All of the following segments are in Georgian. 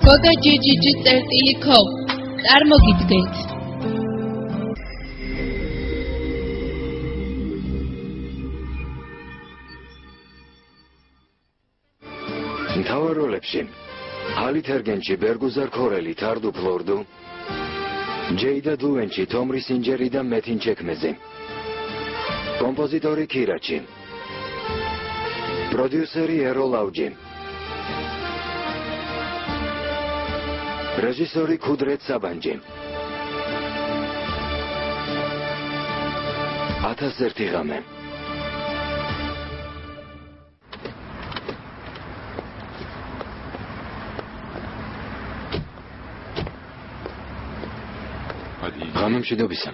გოგა ჯიჯიჯი წერტილი ქომ წარმოგიდგენთ მთავარ როლებში ალით ერგენჩი ბერგუზარ ქორელი თარდუ ფლორდუ ჯეიდა დუენჩი თომრი სინჯერი და მეთინ ჩექმეზი კომპოზიტორი ქირაჩი პროდიუსერი ეროლ აუჯი რეჟისორი ქუდრეთ საბანჯი 1001 ღამე ღამე მშვიდობისა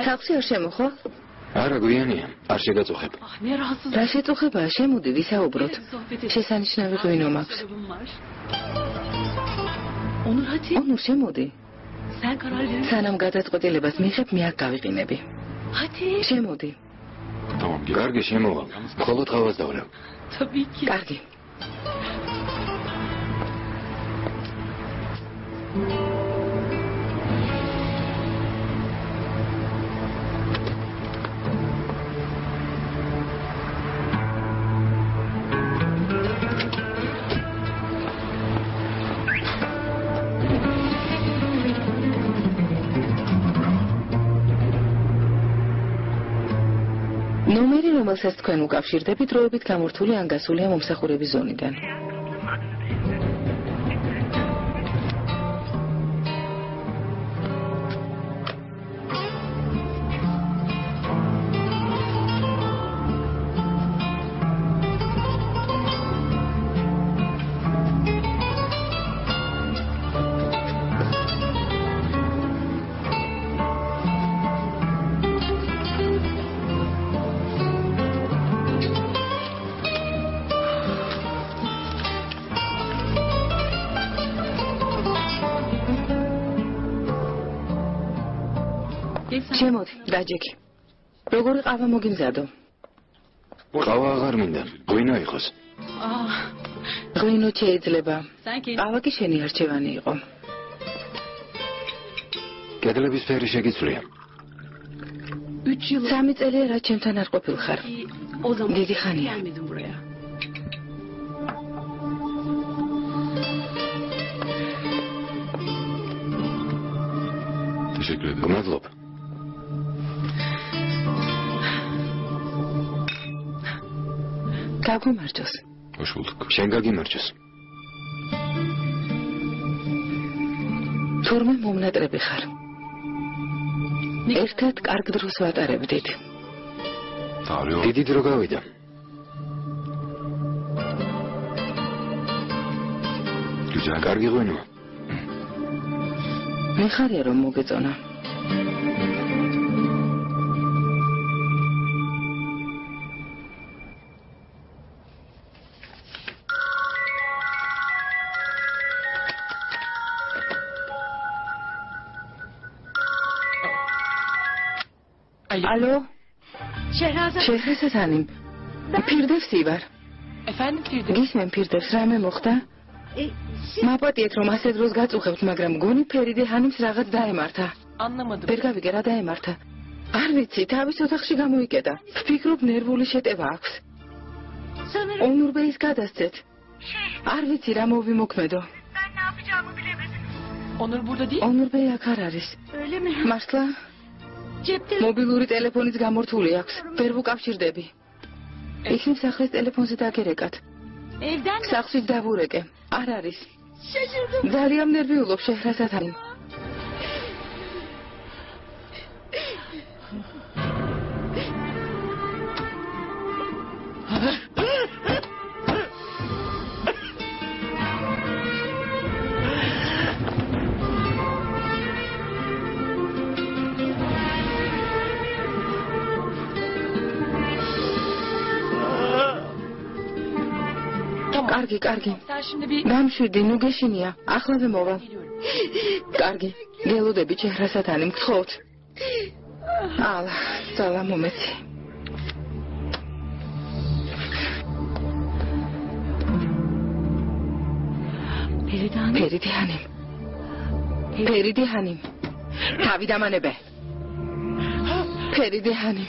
ხალხი არ შემოხო? არა გვიანია არ შეგაწუხებ რა შეწუხებაა შემოდი ვისაუბროთ შესანიშნავი ღვინო მაქვს ონურ შემოდი სანამ გადაწყვეტილებას მიღებ მე აქ გავიყინები შემოდი კარგი შემოვალ მხოლოდ ყავას დავლევ კარგი ნომერი რომელსაც თქვენ უკავშირდებით დროებით გამორთული ან გასულია მომსახურების ზონიდან შემოდი, დაჯექი. როგორი ყავა მოგიმზადო? ყავა აღარ მინდა, ღვინო იყოს. ღვინო შეიძლება. ყავა კი შენი არჩევანი იყო. კედლების ფერი შეგიცვლია. 3 წელია რაც ჩემთან არ ყოფილ ხარ. დიდი ხანია. გმადლობ. გაგვიმარჯოს. შენ გაგიმარჯოს. თურმე მომნატრები ხარ. ერთად კარგ დროს ვატარებდით. დიდი დრო გავიდა. კარგი ღვინოა. მიხარია რომ მოგეწონა. الو შეჰრაზადანიმ პირდევსი ვარ გისმენ პირდევს რამე მოხდა მაპატიეთ რომ ასე დროს გაწუხებთ მაგრამ გონი ფერიდი ჰანიმს რაღაც დაემართა ვერ გავიგე რა დაემართა არ ვიცი თავის ოთახში გამოიკეტა ვფიქრობ ნერვული შეტევა აქვს ონურბეის გადასცეთ არ ვიცი რა მოვიმოქმედო ონურბეი აქ არ არის მართლა მობილური ტელეფონიც გამორთული აქვს. ვერ ვუკავშირდები. იქნებ სახლის ტელეფონზე დაგერეკათ. სახლში დავურეკე. არ არის. ძალიან ნერვიულობ შეჰრაზადანი. კარგი. დამშვიდი, ნუ გეშინია. ახლავე მოვა. კარგი. გელოდები შეჰრაზადანი, მგთხოვთ. ალა, ძალა მომეცი. Feride Hanım. Feride Hanım. Tavi damanebe. Feride Hanım.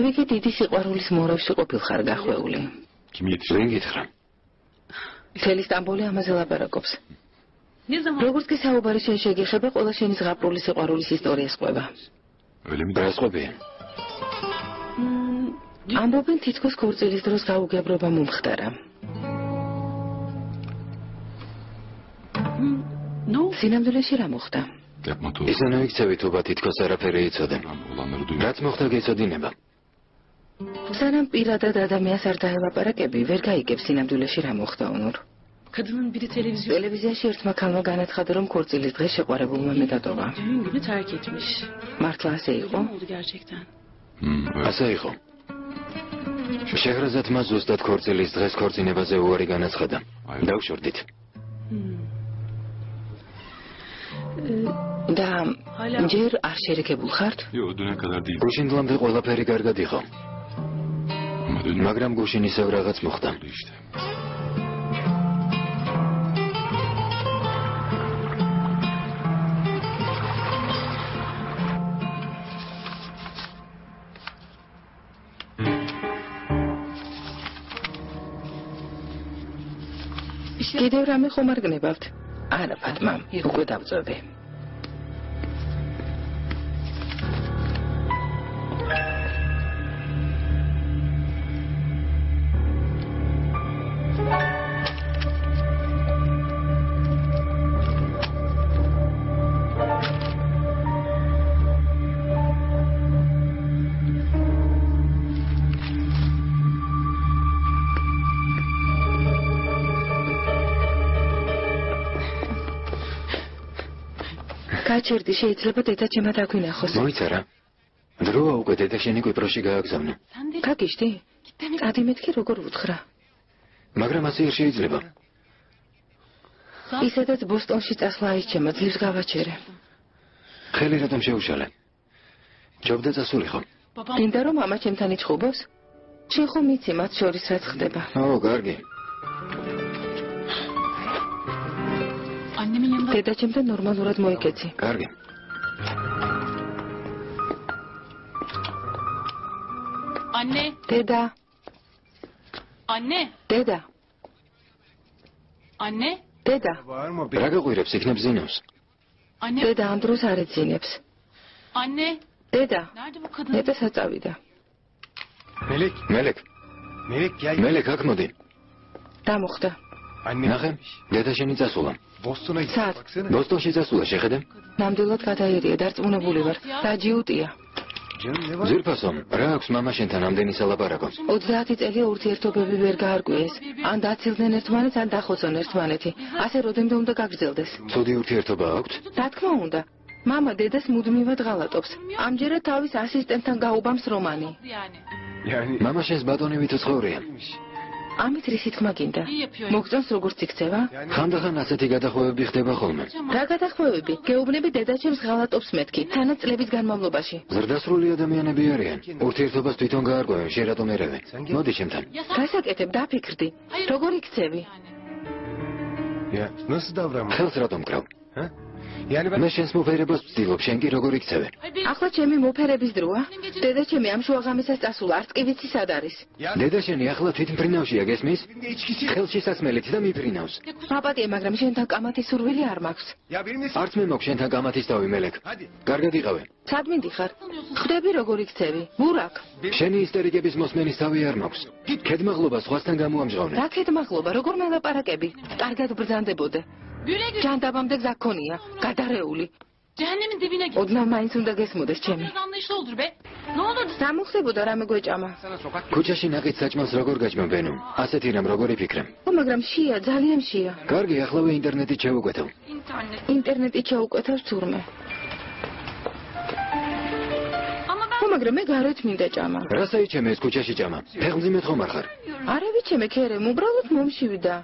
გავიგე დიდი სიყვარულის მორევში ყოფილხარ გახვეული. ვინ გითხრა? მთელი სტამბოლი ამაზე ლაპარაკობს. როგორც კი საუბარი შენ შეგეხება, ყველა შენი ზღაპრული სიყვარულის ისტორიას ყვება. რა ყვებიან? ამბობენ თითქოს ქორწილის დროს გაუგებრობა მომხდარა. სინამდვილეში რა მოხდა? ისინი იქცევით უბა თითქოს არაფერი იცოდნენ. რაც მოხდა გეცოდინება. სანამ პირადად ადამიანს არ დაელაპარაკები, ვერ გაიგებს სინამდვილეში რა მოხდა ონურ. ტელევიზიაში ერთმა ქალმა განაცხადა, რომ ქორწილის დღეს შეყვარებულმა მეტატოვა. მართლა ასე იყო? ასე იყო. შეჰრაზადმა ზუსტად ქორწილის დღეს ქორწინებაზე უარი განაცხადა. დავშორდით. და ჯერ არ შერეკებულ ხართ? გუშინდლამდე ყველაფერი კარგად იყო. მაგრამ გუშინ ისევ რაღაც მოხდა. კიდევ რამე ხომ არ გნებავთ? არა, ფატმა, უკვე დავწვევი. გაჩერდი, შეიძლება დედა ჩემად აგვინახოს. მოიცა რა. დროა უკვე დედა შენი კვიპროსში გააგზავნა. გაგიშდი? წადი მეთქი როგორ ვუთხრა. მაგრამ ასე არ შეიძლება. ისედაც ბოსტონში წასვლა აიჩემო, ძლივს გავაჩერე. ხელი რატომ შეუშალე? ჯობდა წასულიყო. მინდა რომ მამა ჩემთან იჩხუბოს? შენ ხომ იცი მათ შორის რაც ხდება. ო, კარგი. დედა ჩემთან ნორმალურად მოიქეცი. კარგი. ანე. დედა. ანე. დედა. ანე. დედა. რა გაყვირებს იქნებ ზინავს? ანე. დედა ამ დროს არ ეძინებს. ანე. დედა. დედა საწავიდა. მელეკ. მელეკ აქ მოდი. დამოხდა. ნახე, დედა შენი წასულა. ბოსტონში წასულა, შეხედე? ნამდვილად გადაერია, დარწმუნებული ვარ. დაჯიუტია. ძირფასო, რა აქვს მამა შენთან ამდენი სალაპარაკო? 30 წელია ურთიერთობები ვერ გაარკვიეს. ან დაცილდნენ ერთმანეთს, ან დახოცონ ერთმანეთი. ასე როდემდე უნდა გაგრძელდეს? ცუდი ურთიერთობა აქვთ? რა თქმა უნდა. მამა დედას მუდმივად ღალატობს. ამჯერად თავის ასისტენტთან გაუბამს რომანი. მამა შენს ბატონივით ცხოვრია. ამით რისი თქმა გინდა? მოგწონს როგორც იქცევა? ხანდახან ასეთი გადახვევები ხდება ხოლმე. რა გადახვევები? გეუბნები დედა ჩემს ღალატობს მეთქი, თანაც წლების განმავლობაში. ზრდასრული ადამიანები არიან. ურთიერთობას თვითონ გაარკვევენ, შენ რატომ ერევე? მოდი ჩემთან. გასაკეთებ, დაფიქრდი. როგორ იქცევი? ხელს რატომ კრავ? მე შენს მოფერებას ვცდილობ, შენ კი როგორ იქცევე? ახლა ჩემი მოფერების დროა? დედა ჩემი ამ შუაღამისას წასულა, არც კი ვიცი სად არის. დედა შენი ახლა თვითმფრინავშია, გესმის? ხელში სასმელით და მიფრინავს. მაპატია, მაგრამ შენთან კამათის სურვილი არ მაქვს. არც მე მაქვს შენთან კამათის თავი, მელეკ. კარგად იყავე. სად მინდიხარ? ხვდები როგორ იქცევი? ბურაკ. შენი ისტერიკების მოსმენის თავი არ მაქვს. ქედმაღლობა სხვასთან გამოამჟღავნე. რა ქედმაღლობა, როგორ მელაპარაკები? კარგად ბრძანდებოდე. ჯანდაბამდე გზა გქონია, გადარეული. Cehennemin dibine git. ოდნავ მაინც უნდა გესმოდეს ჩემი. Anlayışlı olur be. Ne olurdu? გამოხდებოდა რამე გვეჭამა. ქუჩაში ნაკით საჭმელს როგორ გაჭმევ ბენო? ასეთი რამ როგორ იფიქრე? მაგრამ შია, ძალიან შია. კარგი, ახლავე ინტერნეტით შევუკვეთავ. ინტერნეტით შევუკვეთავს თურმე. მაგრამ მე გარეთ მინდა ჭამა. რასაიჩემე ეს ქუჩაში ჭამა? ფეხმძიმედ ხომ არ ხარ? არა ვიცემე ქერემ, უბრალოდ მომშივდა.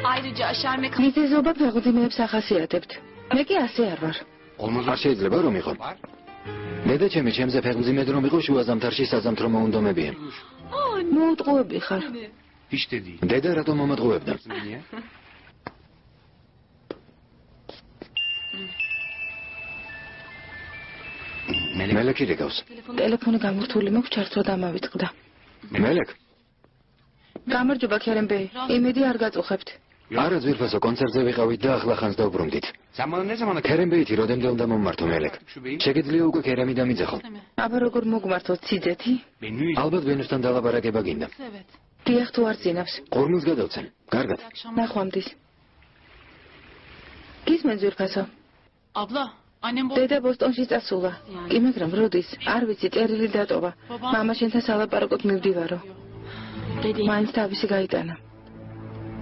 Ayrıca aşerme მიზეზობა ფეხმძიმეებს ახასიათებთ. მე კი ასე არ ვარ. არ შეიძლება რომ იყო. დედაჩემი ჩემზე ფეხმძიმედ რომ იყო შუა ზამთარში საზამთრო მოუნდომებია. მოუტყუები ხარ. დედა რატომ მომატყუებდა? მელექი რეგავს. ტელეფონი გამორთული მაქვს, ჩართვა დამავიწყდა. მელექ? გამარჯობა ქერემბეი. იმედი არ გაწუხებთ. არა ძვირფასო კონცერტზე ვიყავით და ახლა ხანს დავბრუნდით. ქერემბეითი როდემდე უნდა მომმართო მელექ? შეგიძლია უკვე ქერემი დამიძახო. აბა როგორ მოგმართოთ სიძეთი? ალბათ ბენუსთან დალაპარაკება გინდა. დიახ თუ არ წინავს. ყურმილს გადავცემ. კარგად. ნახვამდის. გისმენ ძვირფასო? Abla, annem bu... დედა ბოსტონში წასულა. კი მაგრამ როდის? არ ვიცი, წერილი დატოვა. მამა შენთან სალაპარაკოდ მივდივარო. მაინც თავისი გაიტანა.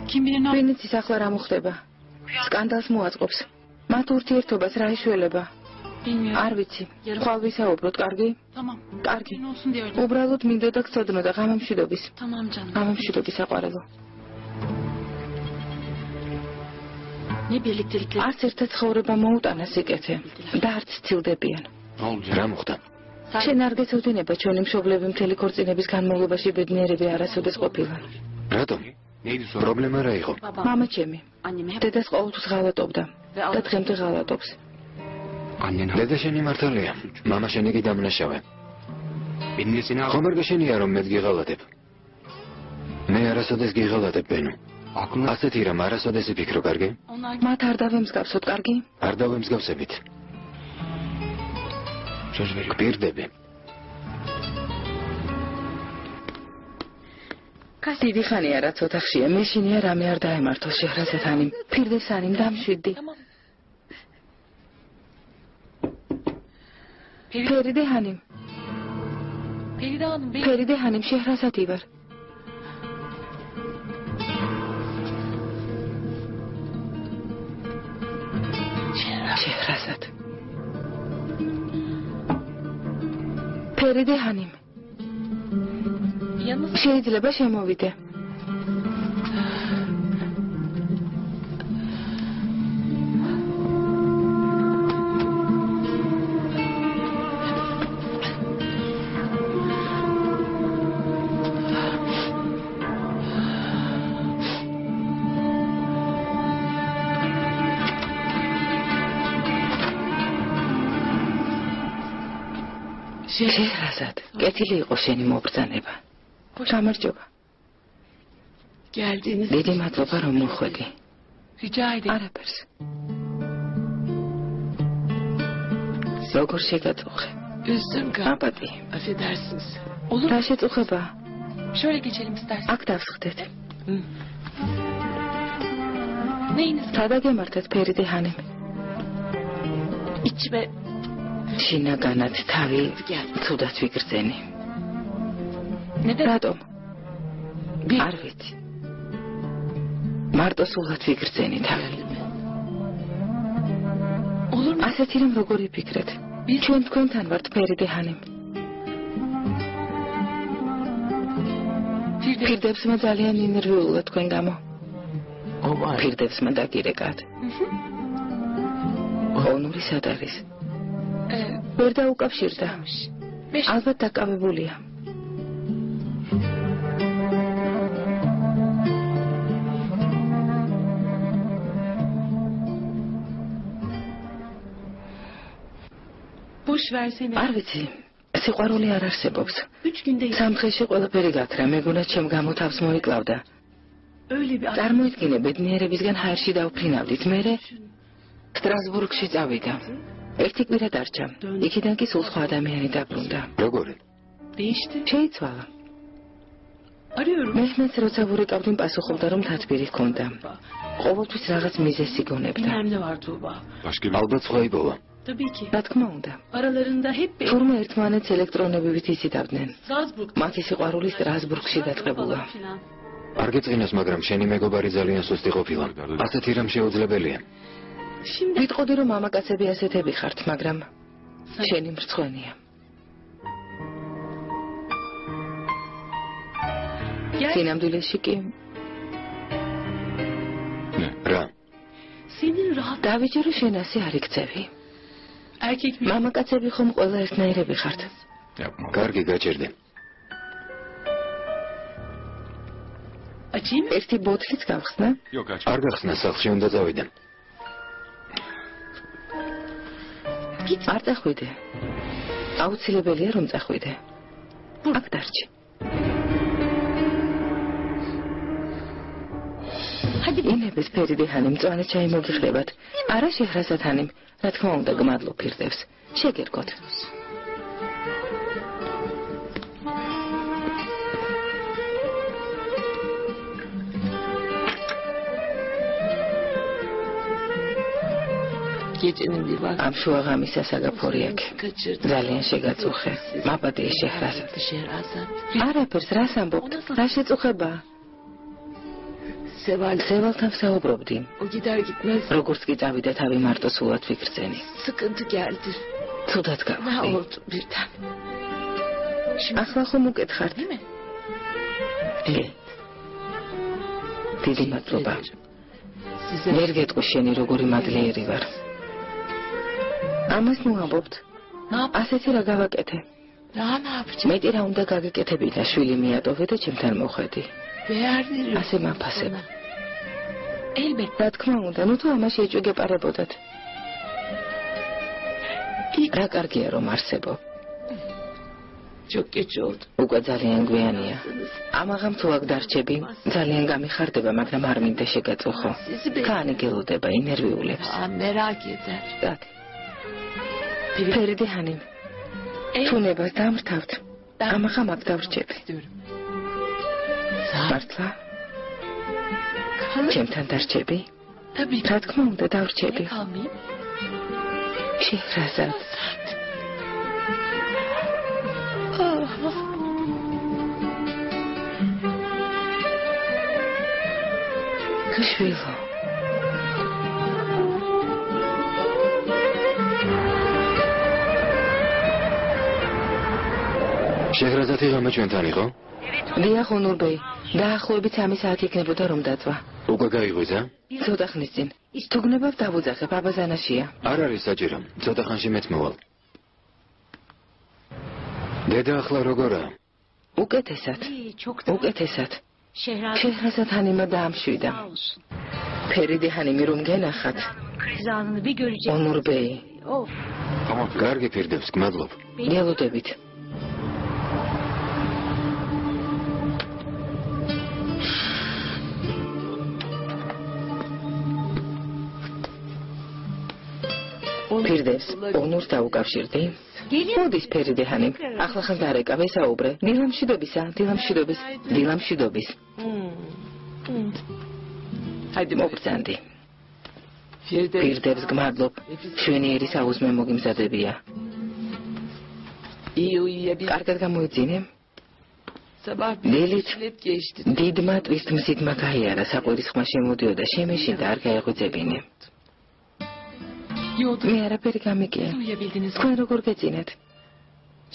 Kim bilir ne ვინც ის ახლა რა მოხდება? სკანდალს მოაწყობს. მათ ურთიერთობას რა იშველება? bilmiyorum. არ ვიცი. ხვალ ვისაუბროთ, კარგი? Tamam. კარგი. Gün olsun diye öyle. უბრალოდ მინდოდა გწოდნოდა ღამემშვიდობის. Tamam canım. ღამემშვიდობის საყვარელო. Ne birliktelikler. არც ერთად ცხოვრება მოუტანა სიკეთე და არც ცილდებიან. რა მოხდა? შენ არ გეცოდინება ჩვენი მშობლები მთელი ქორწინების განმავლობაში ბედნიერები არასოდეს ყოფილან. რატომ? პრობლემა რა იყო? მამა ჩემი Anneme hep... დედას ყოველთვის ღალატობდა და დღემდე ღალატობს. დედა შენი მართალია. მამა შენი კი დამნაშავე. ხომ არ გაშენია რომ მეც გიღალატებ? მე არასოდეს გიღალატებ ბენო. ასეთი რამ არასოდეს იფიქრო, კარგი? Onlar მათ არ დავემსგავსოთ, კარგი? არ დავემსგავსებით. გპირდები. დიდი ხანია რაც ოთახშია, მე შინია რამე არ დაემართო შეჰრაზადანიმ. ფირდესანიმ დამშვიდი. ფერიდე ჰანიმ. Feride Hanım benim. ფერიდე ჰანიმ შეჰრაზადი ვარ. შეჰრაზად. ფერიდე ჰანიმ. Yalnız შეიძლება შემოვიდე. შეჰრაზად, კეთილი იყო შენი მობრძანება. გამარჯობა. geldiğiniz დიდი მადლობა რომ მოხვედი. rica ederim. არაფერს. როგორ შეგაწუხე? Üzdüm galiba. აპატი. Affedersiniz. Olur რა mu? შეწუხება? Şöyle geçelim istersen. აქ დავსხდეთ. Neyiniz? სადაგემართეთ ფერიდე ჰანიმ? İçime შინაგანად თავი ცუდად ვიგრძენი. neden? რატომ? Bir არ ვიცი. მარტო სულად ვიგრძენი თავი. olur mu? ასეთი რომ როგორ იფიქრეთ? Biz ჩვენ თქვენთან ვართ ფერიდე ჰანიმ. Firde. ფირდებსმა ძალიან ინერვიულა თქვენ გამო. ფირდებსმა დაგირეკათ. ონური სად არის? ვერ დაუკავშირდა. ალბათ დაკავებულია. Boş versene. არ ვიცი, სიყვარული არ არსებობს. 3 günde სამხეში ყველაფერი გაქრა, მეგონა ჩემ გამო თავს მოიკლავდა. öyle bir წარმოიდგინე ბედნიერებისგან ჰაერში დავფრინავდით, მერე სტრასბურგში წავიდა. ერთი კვირა დარჩა. იქიდან კი სულ სხვა ადამიანი დაბრუნდა. როგორი? değişti. შეიცვალა. Arıyorum. მეჰმედს როცა ვურეკავდი პასუხობდა რომ თათბირი ჰქონდა. ყოველთვის რაღაც მიზეზი გონებდა. Bilmem ne var Tuğba. ალბათ სხვა იბოვა. Tabii ki. რა თქმა უნდა. Aralarında hep bir თურმე ერთმანეთს ელექტრონებივით იზიდავდნენ. Salzburg. მათი სიყვარული სტრასბურგში დაწყებულა. არ გეწინოს, მაგრამ შენი მეგობარი ძალიან სუსტი ყოფილა. ასეთი რამ შეუძლებელია. Şimdi ვიტყოდი რომ მამაკაცები ასეთები ხართ, მაგრამ შენი მრცხვენია. სინამდვილეში კი რა? senin rahat დავიჯერო რომ შენ ასე არ იქცევი. erkek bir მამაკაცები ხომ ყველა ერთნაირები ხართ. კარგი, გაჭირდი. açayım mı? ერთი ბოთლიც გავხსნა? არ გახსნა, სახლში უნდა წავიდე. არ წახვიდე. აუცილებელია რომ წახვიდე. აქ დარჩი. ინების ფერიდი ჰანი მწვანე ჩაი მოგიხდებათ. არა შეჰრაზად ჰანი, რა თქმა უნდა გმადლობ ფირდევს. შეგერგოთ. Gecenin bir vakti ამ შუაღამის სასაგაფორი აქ. kaçırdım. ძალიან შეგაწუხე. მაპატიე შეჰრაზად. Şehrazat. არაფერს რას ამბობთ? რა შეწუხება? სევალთან ვსაუბრობდი. O gider gitmez როგორც კი წავიდა თავი მარტო სულად ვიქრძენი. sıkıntı geldi. თუდად Ne გავხდი. oldu birden? ახლა ხომ უკითხარ? Değil mi? დიდი მადლობა. Size ვერ გეტყვი შენი როგორი მადლიერი ვარ. ამას ნუ ამბობთ. Ne yap? ასეთი რა გავაკეთე? daha ne yapacağım? მეტი რა უნდა გაგეკეთები და შვილი მიატოვე და ჩემთან მოხედი. Değer veriyorum. ასე მაფასებ. Elbette. რა თქმა უნდა, ნუ თუ ამაში ეჭვგეპარებოდათ. რა კარგია რომ არსებობ. Çok geç oldu. უკვე ძალიან გვიანია. ამაღამ თუ აქ დარჩები, ძალიან გამიხარდება, მაგრამ არ მინდა შეგაწუხო. კანი გელოდება ინერვიულებს. Aa, merak eder. Так. ფერიდი ჰანი, თუნებას დამრთავთ. ამაღამ აქ დავრჩები. İstiyorum. მართლა? ჩემთან დარჩები? Tabii ki. რა თქმა უნდა დავრჩები. Kalmayayım. შეჰრაზად. შვილო. შეჰრაზადი ღამე ჩვენთან იყო? დიახ, ონურბეი. დაახლოებით 3 საათი იქნებოდა რომ დაწვა. უკვე გაიღვიძა? ცოტა ხნის წინ. თუ გნებავ დავუძახებ, აბაზანაშია. არ არის საჭირო. ცოტა ხანში მეც მოვალ. დედა ახლა როგორაა? უკეთესად. Çok უკეთესად. Şehrazat. შეჰრაზად ჰანიმა დაამშვიდა. ფერიდი ჰანიმი რომ გენახათ. Kriz anını bir görecek. ონურბეი. Of. კარგი, ფირდევს, გმადლობ. გელოდებით. ფირდევს, ონურს დაუკავშირდი. მოდის ფერიდი ჰანი. ახლა ხან დარეკავე საუბრე. დილამშვიდობისა, დილამშვიდობის, დილამშვიდობის. Hadi მოგბრძანდი. Firdevs. ფირდევს გმადლობ. შვენიერი საუზმე მოგიმზადებია. İyi uyuyabil. კარგად გამოიძინე. Sabah Delit. bilet geçti. დიდმა ტვისტმსიდმა გაიარა საყვირის ხმა შემოდიოდა შემეში და არ გაეღვიძებინე. Yolda მე არაფერი გამიგია. uyuyabildiniz mi? თქვენ როგორ გეძინათ?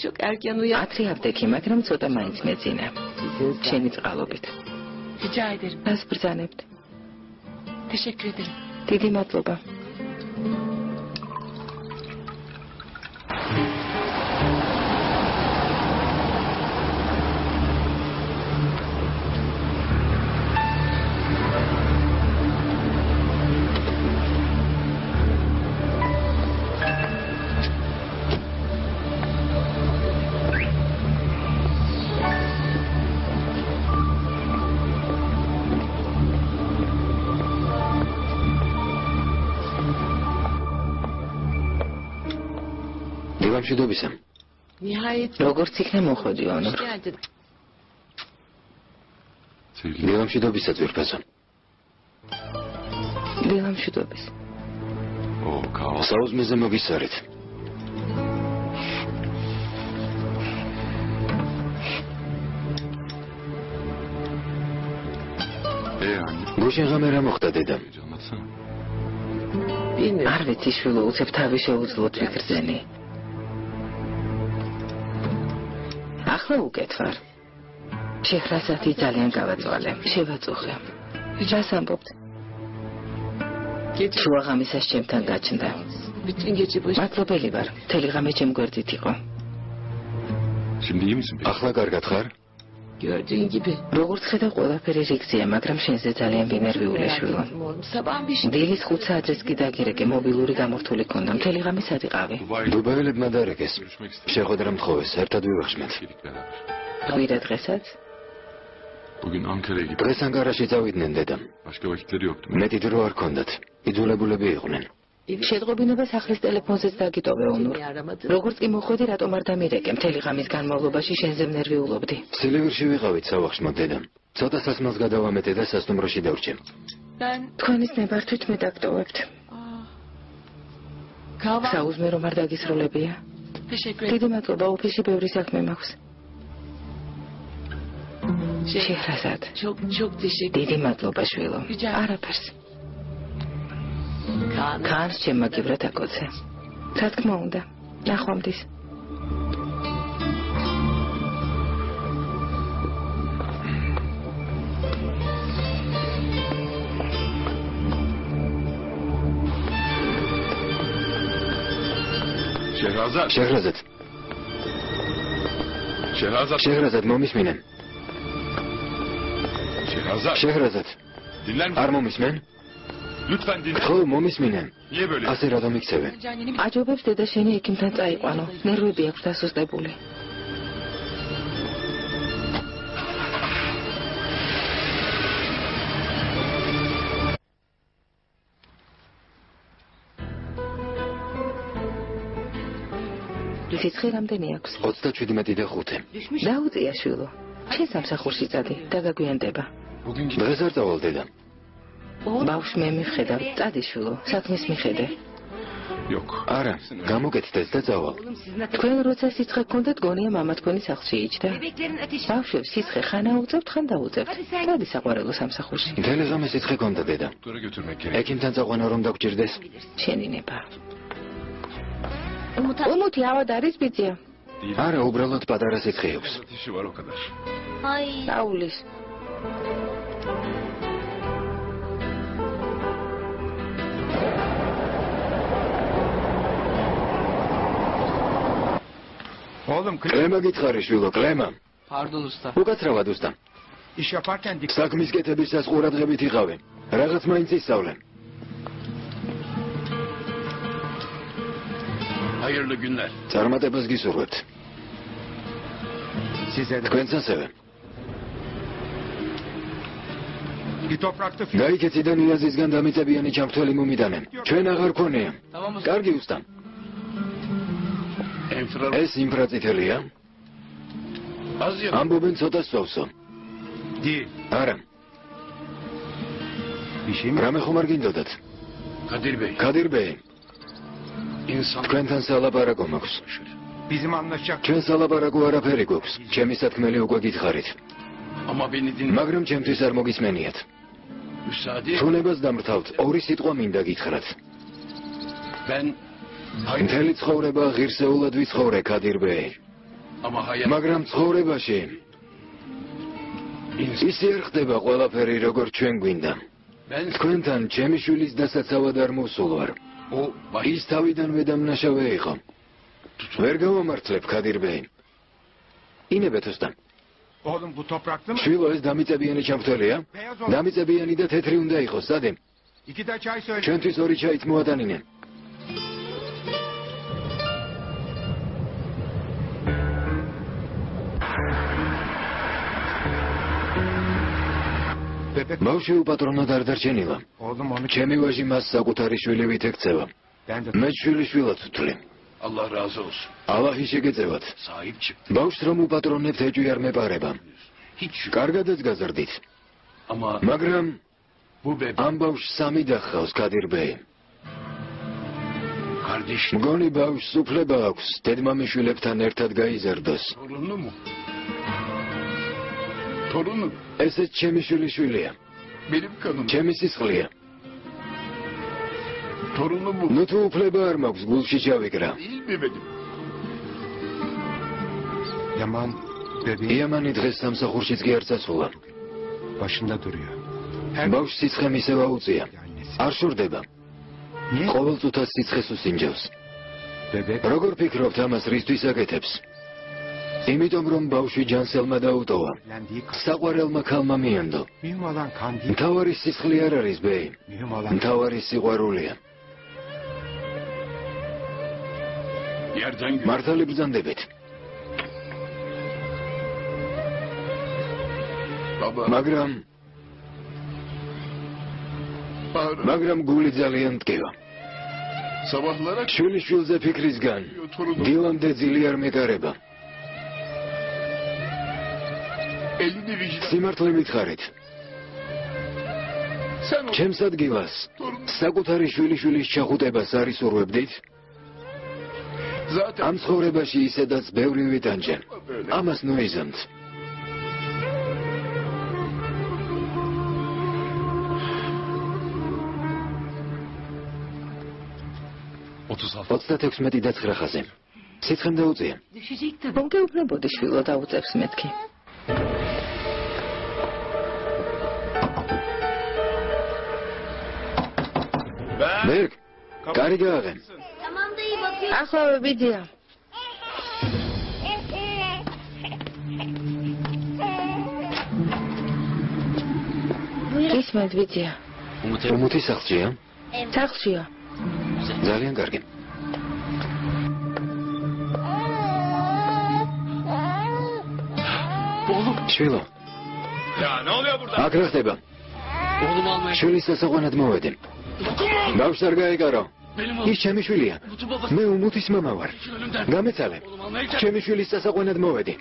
Çok erken uyan. ათრი ავდექი, მაგრამ ცოტა მაინც მეძინა. შენი წყალობით. Rica ederim. რას ბრძანებთ? Teşekkür ederim. დიდი მადლობა. დილამშვიდობისა. Nihayet როგორც იქნა მოხოდი ონურ. geldin. დილამშვიდობისა, ძვირფასო. დილამშვიდობის. საუზმეზე მოგისარით. anne. გუშინ ღამე რა მოხდა დედა? Anlatsana. Bilmiyorum. არ ვიცი შვილო უცებ თავი შეუძლოთ ვიგრძენი. ახლა უკეთ ვარ. შეხრასათი ძალიან გავაწვალე. შევაწუხე. რას ამბობთ? Gece შუაღამისას ჩემთან გაჩნდა. bütün gece boş. მადლობელი ვარ. მთელი ღამე ჩემ გვერდით იყო. Şimdi iyi misin peki? ახლა კარგად ხარ? Gördüğün gibi. როგორც ხედა ყველაფერი რიგზია, მაგრამ შენზე ძალიან ვინერვიული შვილო. Sabah bir şey. დილის 5 საათზეც კი დაგირეკე, მობილური გამორთული ქონდა. მთელი ღამე სად იყავი? დუბაილებმა დარეკეს. Görüşmek istedim. შეხვედრა მთხოვეს, ერთად ვივახშმეთ. Gittik beraber. კვირა დღესაც? Bugün Ankara'ya gittik. დღეს ანგარაში წავიდნენ დედა. Başka vakitleri yoktu. მეტი დრო არ ქონდათ. იძულებულები იყვნენ. შეწყობინება სახლის ტელეფონზეც დაგიტოვე უნურ. Beni aramadın. როგორც კი მოხვედი, რატომ არ დამირეკე? მთელი ღამის განმავლობაში შენზე ნერვიულობდი. სილივერში ვიყავით სავახშმო დედა. ცოტა სასმელს გადავამეტე და სასტუმროში დავრჩე. Ben თქვენის ნებართვით მე დაგტოვებთ. kahvaltı. საუზმე რომ არ დაგისრულებია. Teşekkür ederim. დიდი მადლობა, ოფისში ბევრი საქმე მაქვს. შეხრასად. Çok teşekkür დიდი მადლობა შვილო. Rica. არაფერს. Kaan. ქანს ჩემ მაგივრად აკოცე. რა თქმა უნდა. ნახვამდის. Şehrazat. შეხრაზად, Şehrazat. შეხრაზად მომისმინენ. Şehrazat. შეხრაზად, Dinler misin? არ მომისმენ? Lütfen dinle. ხო, მომისმინენ. Niye böyle? ასე რატომ იქცევე? Önce anneni bir აჯობებს დედა შენი ექიმთან წაიყვანო. ნერვები აქვს დასუსტებული. სიცხე რამდენი აქვს? 37 და 5. დაუწია შვილო. შენ სამსახურში წადი, დაგაგვიანდება. Bugün git. დღეს არ წავალ დედა. ბავშვ მე მივხედავ, წადი შვილო, საქმის მიხედე. Yok. არა, გამოკეთდეს და წავალ. თქვენ როცა სიცხე გქონდათ, გონია მამა თქვენი სახლში იჯდა. bebeklerin ateşi. ბავშვებს სიცხე ხან აუწევთ, ხან დაუწევთ. წადი საყვარელო სამსახურში. მთელი ღამე სიცხე ქონდა დედა. Doktora götürmek gerek. ექიმთან წაყვანა რომ დაგჭირდეს. შენი ნება. Umut უმუთი ავად არის ბიძია. Değil. არა, უბრალოდ პატარა სიცხე აქვს. Şehrazat işi var o kadar. Ay. დაულის. Oğlum კლემა გითხარი შვილო, კლემა. Pardon usta. უკაცრავად უსტა. iş yaparken dikkat. საქმის კეთებისას ყურადღებით იყავი. რაღაც მაინც ისწავლე. Hayırlı günler. წარმატებას გისურვებთ. Size de. თქვენც ასევე. Bir toprakta გაიქეციდან იაზისგან დამიწებიანი ჩამრთველი მომიტანენ. ჩვენ აღარ ქონია. Tamam usta. კარგი უსტა. Enfra. ეს ინფრაწითელია? Az ya. ამბობენ ცოტა სწოვსო. değil. არა, Bir şey mi? რამე ხომ არ გინდოდათ? Kadir Bey. ქადირ ბეი, İnsan. თქვენთან სალაპარაკო მაქვს. Bizim anlaşacak. ჩვენ სალაპარაკო არაფერი გვაქვს. ჩემი სათქმელი უკვე გითხარით. Ama beni dinle. მაგრამ ჩემთვის არ მოგისმენიათ. Müsaade. თუნებას დამრთავთ, ორი სიტყვა მინდა გითხრათ. Ben. მთელი ცხოვრება ღირსეულად ვიცხოვრე, ქადირ ბეი. Ama hayat. მაგრამ ცხოვრებაში İnsan. ისე არ ხდება ყველაფერი როგორც ჩვენ გვინდა. Ben. თქვენთან ჩემი შვილის დასაცავად არ მოსულ ვარ. O. ის თავიდანვე დამნაშავე იყო. ვერ გავამართლებ, ქადირ ბეი. ინებეთ უსტა. Oğlum bu toprakta mı? შვილო ეს დამიწებიანი ჩამრთველია? დამიწებიანი და თეთრი უნდა იყოს, სადე? İki de çay söyle. ჩვენთვის ორი ჩაით მოატანინე. Bebek. ბავშვი უპატრონოდ არ დარჩენილა. Oğlum onu. ჩემი ვაჟი მას საკუთარი შვილივით ექცევა. Ben de. მე შვილის შვილად ვთვლი. Allah razı olsun. ალაჰი შეგეწევათ. Sahip çıktı. ბავშვს რომ უპატრონებთ, ეჭვი არ მეპარება. Hiç şüphe. კარგადაც გაზრდით. Ama მაგრამ bu bebek ამ ბავშვს სამი დახავს, ქადირ ბეი. kardeş. მგონი ბავშვს უფლება აქვს დედმამიშვილებთან ერთად გაიზარდოს. Torunu mu? Torunu. ესეც ჩემი შვილიშვილია. benim kanım. ჩემი სისხლია. Torunum bu. ნუ თუ უფლება არ მაქვს გულში ჩავიკრა. Değil mi benim? Yaman bebeğin იამანი დღეს სამსახურშიც კი არ წასულა. başında duruyor. ბავშვს სიცხე მისევ აუწია. Annesi. არ შორდება. Niye? ყოველ წუთას სიცხეს უსინჯავს. Bebek როგორ ფიქრობთ ამას რისთვის აკეთებს? იმიტომ რომ ბავშვი ჯანსელმა დაუტოვა. evlendiği kan. საყვარელმა ქალმა მიანდო. Mühim olan kan değil. მთავარი სისხლი არ არის ბეი. Mühim olan მთავარი სიყვარულია. Yerden gül. მართალი ბრძანდებით. Baba. Bağırın. მაგრამ გული ძალიან მტკივა. Sabahlara შვილიშვილზე ფიქრისგან torunum. დილამდე ძილი არ მეკარება. Elini vicdan. სიმართლე მითხარით. Sen o ჩემს ადგილას torunum. საკუთარი შვილიშვილის ჩახუტებას არ ისურვებდით? Zaten ამ ცხოვრებაში ისედაც ბევრი ვიტანჯე. böyle. ამას ნუიზამთ. Otuz 36 ხაზი. სიცხემ დაუწია. Düşecek tabii. მოგეუბნებოდი შვილო დაუწევს მეთქი. ბერგ, კარი გააღე. Tamam dayı bakıyorum. ახლავე ვიდია. ისმენთ ვიდია. უმუთი სახლშია? სახლშია. ძალიან კარგი. Oğlum. შვილო, Ya ne oluyor burada? აქ რა ხდება? Oğlum almaya. შვილის სასაყვანად მოვედი. ბავშვს არ გაეკარო. Benim ის oğlum. ჩემი შვილია. Kutu babası. მე უმუთის მამა ვარ. Ölümden. გამეცალე. Oğlum almaya gel. ჩემი შვილის სასაყვანად მოვედი.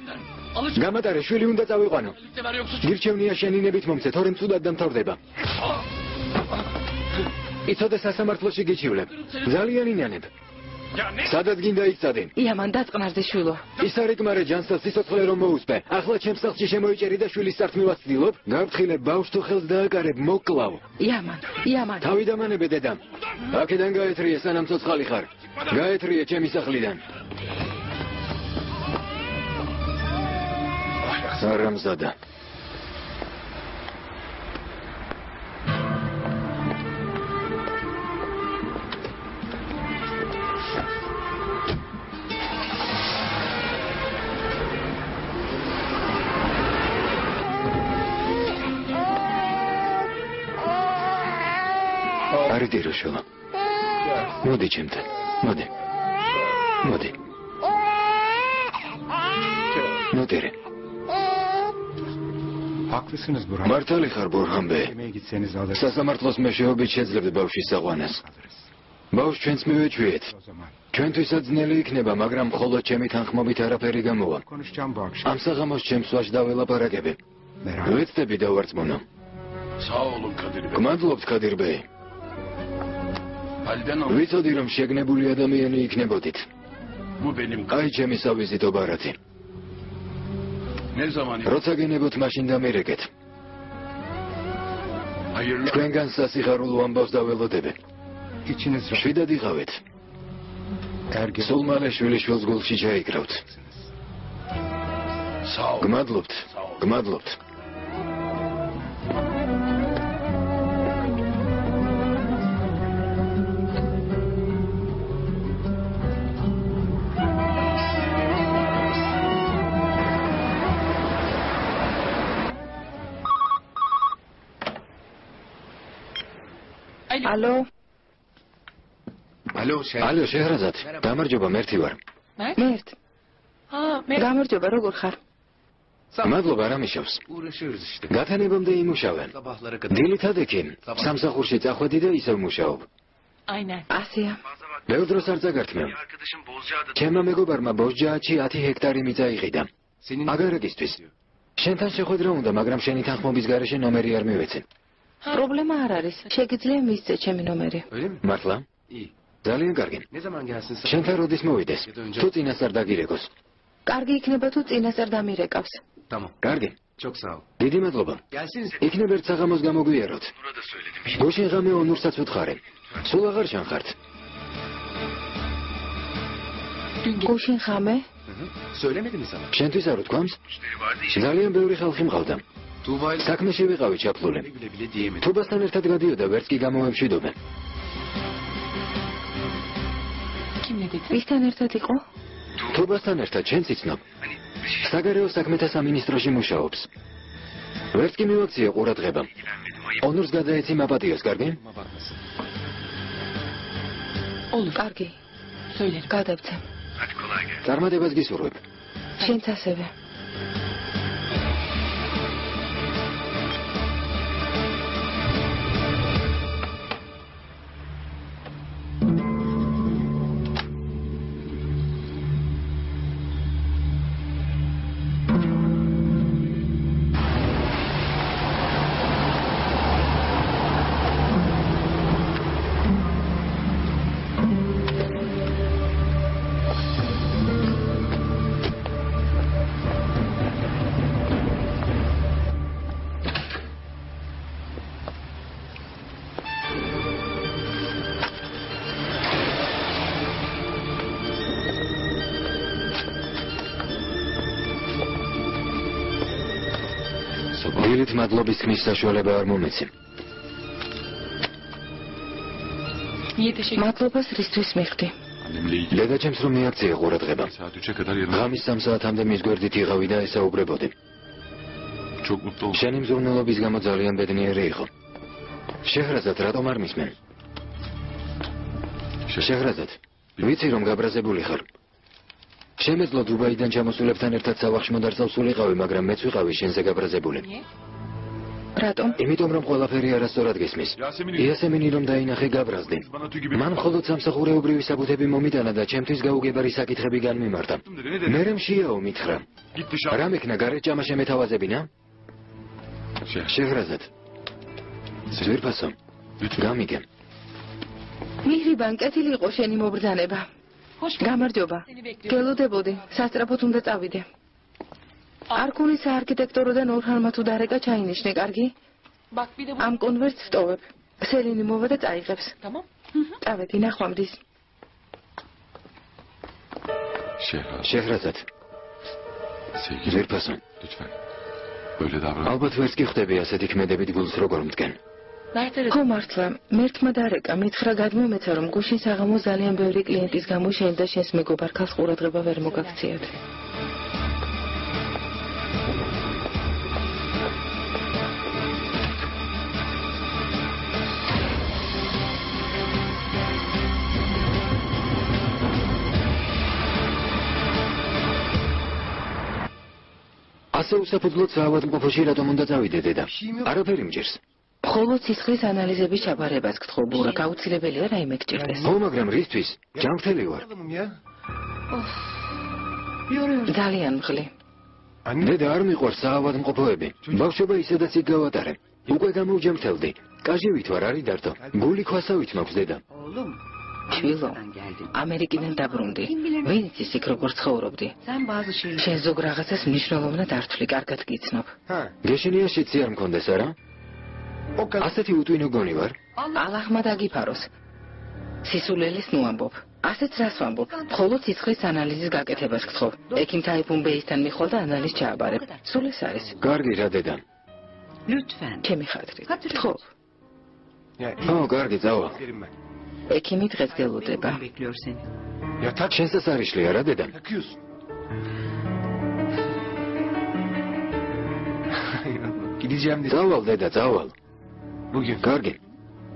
Alış. გამატარე, შვილი უნდა წავიყვანო. Birlikte ver yoksa. გირჩევნია შენინებით მომცე, თორემ ცუდად დამთავრდება. იცოდე სასამართლოში გიჩივლებ. ძალიან ინანებ. Ya ne? სადაც გინდა იცადე. იამან დაწყნარზე შვილო. ის არ იკმარე ჯანსას სიცოცხლე რომ მოუსპე. ახლა ჩემს სახლში შემოიჭერი და შვილის სარწმუნოას ცდილობ. გავფრთხილებ ბავშვს თუ ხელს დააკარებ, მოკლავ. იამან. თავი დამანებე დედამ. აქედან გაეთრიე სანამ ცოცხალი ხარ. გაეთრიე ჩემი სახლიდან. არამზადა. არიდი როშოლა. მოდი ჩემთან. მოდი. მოდი. მოდი. Haklısınız Burhan. მართალი ხარ ბურჰან ბე. Yemeğe gitseniz alır. სასამართლოს მეშვეობით შეძლებთ ბავშვის საყვანას. Alırız. ბავშვს ჩვენც მივეჩვიეთ. O zaman ჩვენთვისაც ძნელი იქნება, მაგრამ მხოლოდ ჩემი თანხმობით არაფერი გამოვა. konuşacağım bu akşam. ამ საღამოს ჩემს ვაჟ დაველაპარაკები. Merak. ვეცდები დავარწმუნო. Sağ olun Kadir Bey. გმადლობთ კადირ ბე. Halden o. ვიცოდი რომ შეგნებული ადამიანი იქნებოდით. Bu benim. აი ჩემი სავიზიტო ბარათი. Ne zaman? როცა გენებოთ მაშინ დამირეკეთ. Hayırlı. თქვენგან სასიხარულო ამბავს დაველოდები. İçiniz rahat. შვიდად იღავეთ. Ergen. სულ მალე შვილიშვილს გულში ჩაიკრავთ. Sağ olun. გმადლობთ. გმადლობთ. ალო, Alo ალო შეჰრაზად, გამარჯობა, მერთი ვარ. მერტ. მე გამარჯობა, როგორ ხარ? მადლობა, რა მიშავს? uğraşıyoruz işte. გათანებამდე იმუშავე. Sabahlara kadar. დილით ადექი, სამსახურში წახვედი და ისევ მუშაობ. Aynen. ასეა. ბევრ დროს არ წაგართმევ. ჩემმა მეგობარმა ბოშჯაათში 10 ჰექტარი მიწა იყიდა. Senin აგარაკისთვის. შენთან შეხვედრა უნდა, მაგრამ შენი თანხმობის გარეშე ნომერი არ მივეცე. პრობლემა არ არის. შეგიძლია მისცე ჩემი ნომერი. öyle mi? მართლა? İyi. ძალიან კარგი. Ne zaman gelsin sen? შენთან როდის მოვიდეს? თუ წინასწარ დაგირეკოს. კარგი იქნება თუ წინასწარ დამირეკავს. Tamam. კარგი. Çok sağ ol. დიდი მადლობა. Gelsiniz. იქნებ ერთ საღამოს გამოგვიაროთ. გუშინ ღამე ონურსაც ვთხარი. სულ აღარ შანხართ. გუშინ ხამე? Söylemedi mi sana? შენთვის არ ვთქვამს? ძალიან ბევრი ხალხი მყავდა. Tuğba ile საქმეში ვიყავი ჩაფლული. bile bile diyemedi. თუბასთან ერთად გადიოდა, ვერც კი გამოვემშვიდობენ. Kimle dedi? ვისთან ერთად იყო? თუბასთან ერთად შენც იცნობ. საგარეო საქმეთა სამინისტროში მუშაობს. ვერც კი მივაქციე ყურადღება. ონურს გადაეცი მაპატიოს, კარგი? Bakmasın. Olur. კარგი, Söylerim. გადავცე. წარმატებას გისურვებ. შენც ასევე. დილით მადლობის ხმის საშუალება არ მომეცი. Niye teşekkür მადლობას რისთვის მიხდი? Annemle ilgili დედაჩემს რომ მიაქცია ყურადღება. saat 3'e kadar yanımda. ღამის 3 საათამდე მის გვერდით იღავი და ესაუბრებოდი. Çok mutlu oldum. შენი მზრუნველობის გამო ძალიან ბედნიერი იყო. შეჰრაზად, რატომ არ მისმენ? შეჰრაზად, ვიცი რომ გაბრაზებული ხარ. შემეძლო დუბაიდან ჩამოსულებთან ერთად სავახშ მოდარწავს სულიყავი, მაგრამ მეც ვიყავი შენზე გაბრაზებული. Niye? რატომ? იმიტომ რომ ყველაფერი არასწორად გესმის. იასემინი რომ დაინახე გაბრაზდი. Bana tüy gibi. მან მხოლოდ სამსახურეობრივი საბუთები მომიტანა და ჩემთვის გაუგებარი საკითხები განმიმართა. მე მშიაო მითხრა. Git dışarı. რა მექნა გარეთ ჭამა შემეთავაზებინა? შეჰრაზად. ზვირფასო. გამიგე. მიჰრიბან, კეთილი იყო შენი მობრძანება. Hoş გამარჯობა. Seni bekliyorum. გელოდებოდი, სასწრაფოდ უნდა წავიდე. არქუნის საარქიტექტოროდან ორჰანმა თუ დარეკა ჩაინიშნე, კარგი? Bak bir de bu. ამ კონვერტს ვტოვებ. სელინი მოვა და წაიღებს. Tamam. წავედი, ნახვამდის. Şehraz. შეჰრაზად. Sevgili. ზვირფასო. Lütfen. Böyle davran. ალბათ ვერც კი ხვდები ასეთი ქმედებით გულს როგორ მდგენ. Nerede? ხო მართლა, მერთმა დარეკა, მითხრა გადმომეცა რომ გუშინ საღამოს ძალიან ბევრი კლიენტის გამო შენ და შენს მეგობარ ქალს ყურადღება ვერ მოგაქციათ. ასე უსაფუძვლოდ საავადმყოფოში რატომ უნდა წავიდე დედა? არაფერი მჭირს. მხოლოდ სისხლის ანალიზების ჩაბარებას გთხოვ, ბურა, გაუცილებელია რაიმე გჭირდეს. ხო, მაგრამ რისთვის? ჯანმრთელი ვარ. ძალიან მღლი. დედა არ მიყვარს საავადმყოფოები. ბავშვობა ისედაც იქ გავატარე. უკვე გამოვჯამრთელდი. კაჟივით ვარ, არის დარტო. გული ქვასავით მაქვს დედა. შვილო, ამერიკიდან დაბრუნდი. ვინ იცის იქ როგორ ცხოვრობდი? Sen bazı şeyleri. შენ ზოგ რაღაცას მნიშვნელოვნად არ თვლი, კარგად გიცნობ. გეშინია შეცი არ მქონდეს არა? ასეთი უტვინო გონი ვარ? ალაჰმა დაგიფაროს. სისულელის ნუ ამბობ. ასეც რას ვამბობ? მხოლოდ სისხლის ანალიზის გაკეთებას გთხოვ. ექიმ თაიფუნ ბეისთან მიხვალ და ანალიზ ჩააბარებ. სულ ეს არის. კარგი რა დედა. Lütfen. ჩემი ხათრით. გთხოვ. ხო, კარგი, წავა. ექიმი დღეს გელოდება. Bekliyor seni. შენსაც არ იშლია რა დედა? Takıyorsun. Gideceğim dedi. წავალ დედა, წავალ. Bugün. კარგი.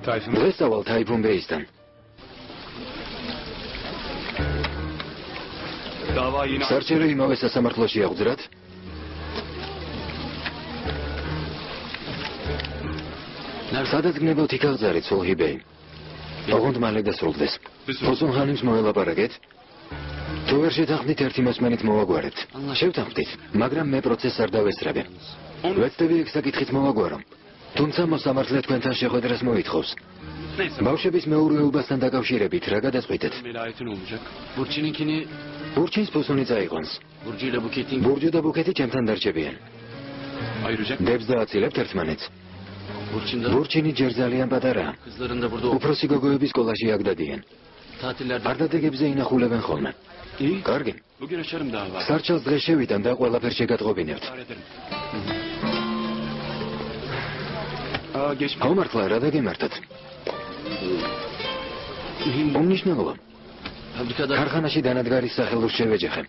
Tayfun. დღეს წავალ თაიფუნ ბეისთან. Dava yine. სარჩერო იმავე სასამართლოში აღძრათ? სადაც გნებავთ იქ აღძარეთ სულჰიბეი. ოღონდ მალე დასრულდეს. ოსონ ხანიმს მოელაპარაკეთ? თუ ვერ შეთანხმდით ერთი მოსმენით მოვაგვარებთ. შევთანხმდით, მაგრამ მე პროცესს არ დავესწრებე. ვეცდები ეგ საკითხით მოვაგვარო. თუმცა მოსამართლე თქვენთან შეხვედრას მოითხოვს. ბავშვების მეურვეობასთან დაკავშირებით რა გადაწყვიტეთ? Velayetin olacak. Burçininkini ბურჩინს ფუსუნი წაიყვანს. Burcu ile Buket'in ბურჯუ და ბუკეტი ჩემთან დარჩებიან. Ayıracak. დებს დააცილებ ერთმანეთს. Burçin'de ბურჩინი ჯერ ძალიან პატარაა. kızların da burada უფროსი გოგოები სკოლაში აქ დადიან. tatillerde. არდადეგებზე ინახულებენ ხოლმე. İyi. კარგი. Bugün açarım dava. სარჩელს დღეს შევიდან და ყველაფერს შეგატყობინებთ. İdare ederim. Geçme. აუმართლა რა დაგემართათ? Mühim. უმნიშვნელოა. Fabrikada ქარხანაში დანადგარის სახელოს შევეჯახე.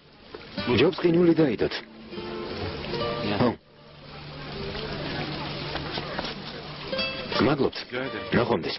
ჯობს ყინული დაიდოთ. ხო. გმადლობთ. Rica ederim. ნახვამდის.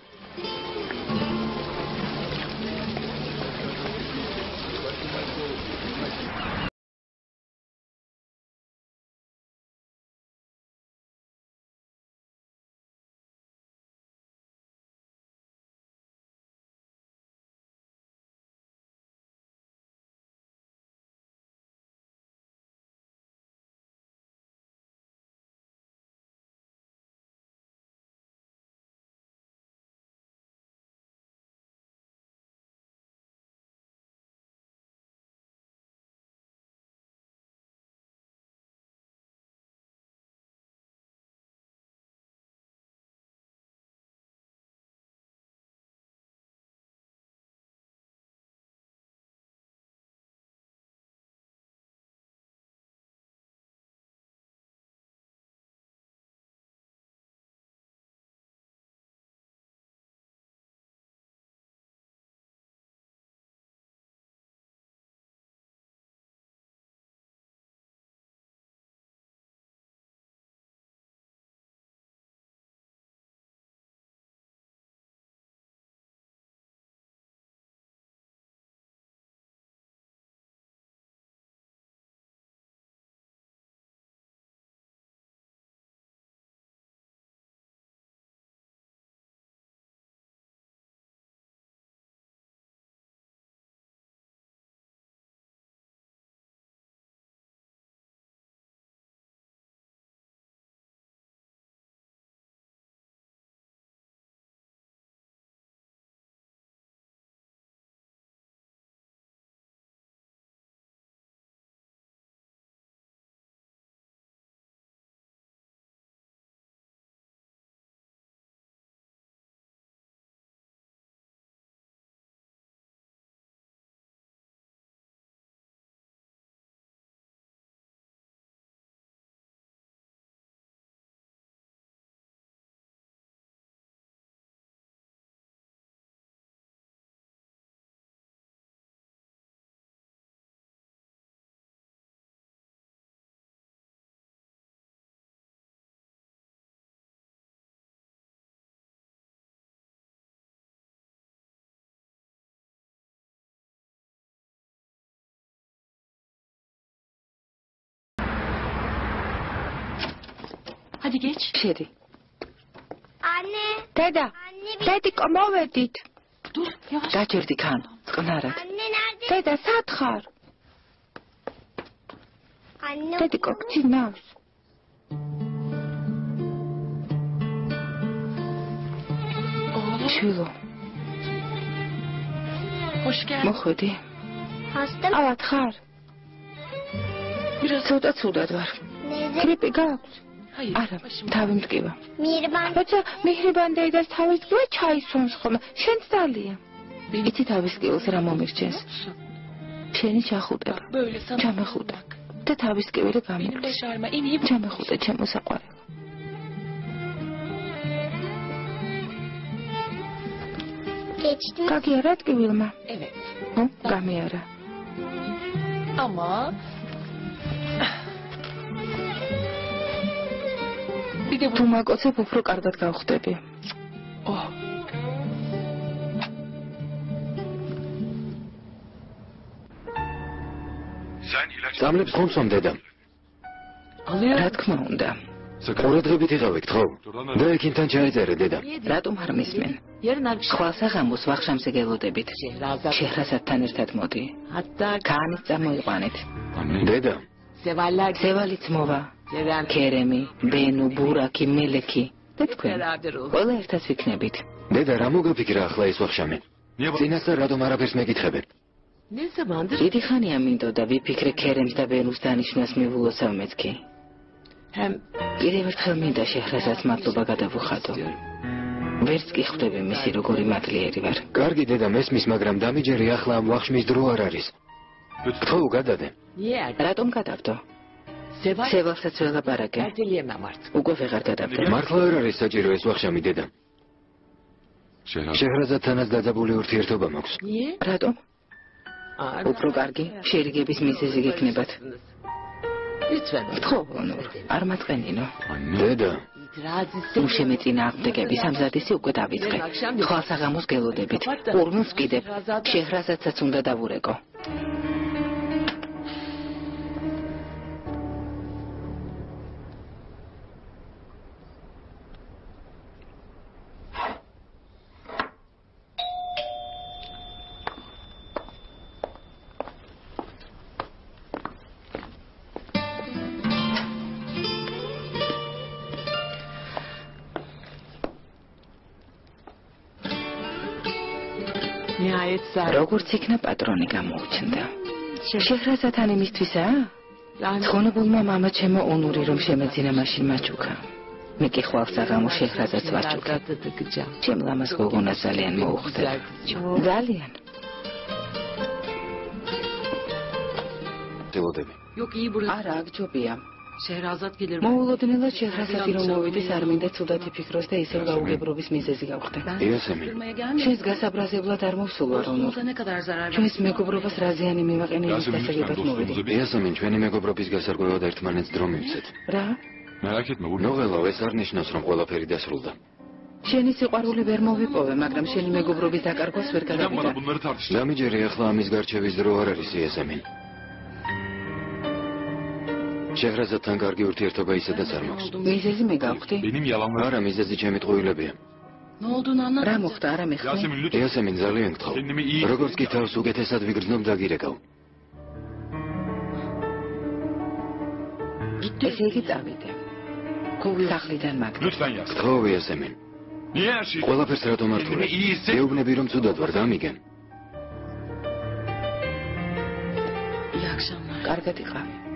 Hadi geç. შედი. Anne. დედა, Anne დედიკო მოვედით. Dur yavaş. დაჭერდი ქან, წყნარად. Anne nerede? დედა, სად ხარ? Anne. დედიკო, გძინავს. Oğlum შვილო, hoş geldin. მოხვედი. Hasta mı? ავად ხარ? Biraz ცოტა ცუდად ვარ. Neden? გრიპი გაქვს? hayır. არა, başım. თავი მტკივა. Mihriban. როცა მიჰრიბან დედას თავის ტკივა ჩაისვამს ხოლმე. შენც ძალიან. იცი თავის ტკივილს რა მომირჩენს? შენი ჩახუტება. Böyle sana. ჩამეხუტე. და თავის ტკივილი Benim გამიგდეს. başarıma en iyi bu. ჩამეხუტე ჩემო საყვარელო. Geçti mi? გაგიარა ტკივილმა? Evet. ნუ, გამიარა. Ama bir de თუ bu. მაკოცებ, უფრო კარგად გავხდები. Oh. Sen ilaç... წამლებს ხომსვამ დედამ. რა თქმა უნდა. ყურადღებით იყავით ხო? და ექინთან ჩაეწერე დედამ. რატომ არ მისმენ? Yarın akşam ხვალ საღამოს ვახშამზე გელოდებით. Şehrazat. შეჰრაზადთან ერთად მოდი. Hatta ქანის წამოიყვანეთ. დედა, severler ზევალიც მოვა. Ceren ქერემი, ბენუ, ბურაკი, მელექი. და თქვენ. beraber olsun. ყველა ერთად ვიქნებით. დედა რა მოგაფიქრა ახლა ეს ვახშამი? წინასწარ რატომ არაფერს მეკითხებენ? Ne zamandır დიდი ხანია მინდოდა ვიფიქრე ქერემს და ბენუს დანიშნას მივულოცავ მეც კი. Hem კიდევ ერთხელ მინდა შეჰრაზადს მადლობა გადავუხადო. ვერც კი ხვდები მისი როგორი მადლიერი ვარ. კარგი დედა მესმის, მაგრამ დამიჯერი ახლა ამ ვახშმის დრო არ არის. ხო, გადადე. niye რატომ გადავდო? სევალსაც ველაპარაკე. Erteleye mamart. უკვე ვეღარ გადავდე. მართლა არ არის საჭირო ეს ვახშამი დედა. შეჰრაზადთანაც დაძაბული ურთიერთობა მაქვს. Niye? რატომ? უფრო კარგი შერიგების მიზეზი გექნებათ. Lütfen. ხო, არ მაწყენინო. დედა, უშემე წინააღმდეგების ამზადისი უკვე დავიწყე. ხვალ საღამოს გელოდებით. ყურმილს კიდევ შეჰრაზადსაც უნდა დავურეკო. Nihayet sağ. როგორც იქნა პატრონი გამოუჩნდა. შეჰრაზადთან იმისთვისაა? ცხონებულმა მამა ჩემო ონური რომ შემეძინა მაშინ მაჩუქა. მე კი ხვალ საღამოს შეჰრაზადს ვაჩუქე. ჩემ ლამაზ გოგონას ძალიან მოუხდება. ძალიან. დელოდები. Yok iyi burada. არა, აქ ჯობია. Şehrazat gelir. მოულოდნელად შეჰრაზადი რომ მოვიდეს არ მინდა ცუდად იფიქროს და ისევ გაუგებრობის მიზეზი გავხდე. იასემი, შენს გასაბრაზებლად არ მოვსულვარ ონურ. Ne kadar zarar ჩვენს მეგობრობას რა ზიანი მივაყენე ის დასაგებად მოვიდე. იასემი, ჩვენი მეგობრობის გასარკვევად ერთმანეთს დრო მივცეთ. რა? ნოღელო, ეს არ ნიშნავს რომ ყველაფერი დასრულდა. შენი სიყვარული ვერ მოვიპოვე, მაგრამ შენი მეგობრობის დაკარგვას ვერ გადავიდა. დამიჯერი ახლა ამის გარჩევის დრო არ არის იასემი. შეჰრაზადთან კარგი ურთიერთობა ისედაც არ მაქვს. მიზეზი მე გავხდი? არა, მიზეზი ჩემი ტყუილებია. Ne olduğunu anlat. რა მოხდა, არა მეხმე? იასემი, ძალიან გთხოვ. როგორც კი თავს უკეთესად ვიგრძნობ, დაგირეკავ. ესე იგი წავიდე. სახლიდან მაგდ. გთხოვ, იასემი. ყველაფერს რატომ არ თვლებ? გეუბნები რომ ცუდად ვარ, დამიგენ. İyi akşamlar. კარგად იყავი.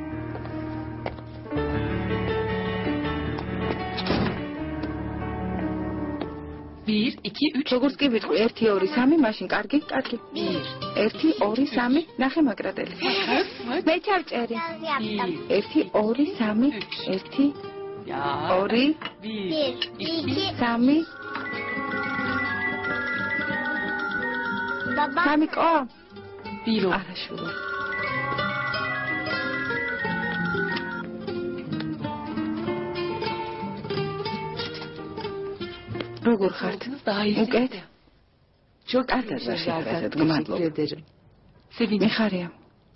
Bir, iki, üç. როგორც კი ვიტყვი 1 2 3 მაშინ კარგი, კარგი. 1 2 3 ნახე მაგრატელი. მე ჩავჭერი. 1 2 3 1 Ya. 2 Bir, iki. 3 Baba. სამი ყო? Bir o. არა შულა. როგორ ხართ? Daha iyi. უკეთ? Çok კარგად ვარ შეჰრაზად, გმადლობ. ederim. Sevindim. მიხარია.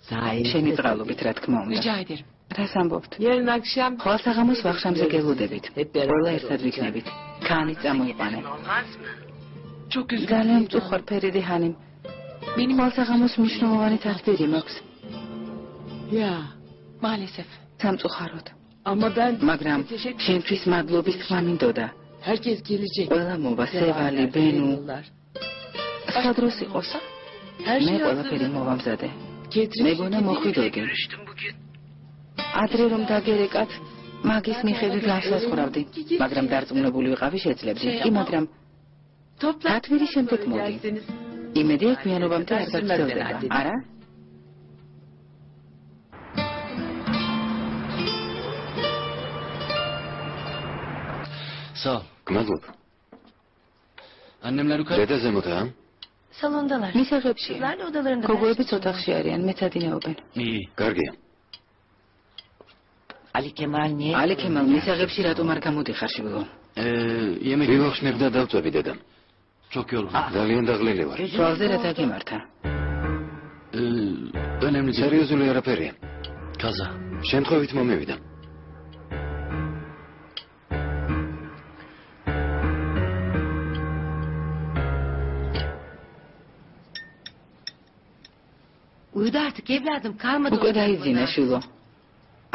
Sahi. შენი წყალობით რა თქმა უნდა. Rica ederim. რას ამბობთ? Yarın akşam ხვალ საღამოს ვახშამზე გელოდებით. Hep beraber. ყველა ერთად ვიქნებით. ქანი წამოიყვანე. Çok üzgünüm. ძალიან მწუხარ ფერიდი ჰანიმ. Benim ხვალ საღამოს მნიშვნელოვანი თათბირი მაქვს. Ya. maalesef. სამწუხაროდ. Ama ben მაგრამ შენთვის მადლობის თქმა მინდოდა. herkes gelecek. ყველა მოვა, სევალი, ბენუ. Yollar. სხვა დროს იყოს. Her მე şey ყველაფერი hazır. მოვამზადე. Ketrin. მეგონა მოხვიდოდი. ადრე რომ დაგერეკათ, მაგის მიხედვით გასასხურავდი. მაგრამ დარწმუნებული ვიყავი შეძლებდი. კი, მაგრამ Topla. თათბირის შემდეგ მოდი. Gelseniz. იმედია გვიანობამდე არ გაგრძელდება. არა? Sağ ol. გმადლობ. Annemler yukarı. დედა ზემოთაა? Salondalar. მისაღებში. Kızlar da odalarında. გოგოებიც ოთახში არიან, მეცადინეობენ. İyi. კარგია. Ali Kemal niye? ალი ქემალ, მისაღებში რატომ არ გამოდიხარ შვილო? Yemek ვივახშნებ და დავწვევი დედა. çok yorgun. ძალიან დაღლილი ვარ. სვალზე რა დაგემართა? Önemli değil. სერიოზული არაფერია. Kaza. შემთხვევით მომევიდა. Uyudu artık evladım. Karmadı. უკვე დაიძინა შვილო.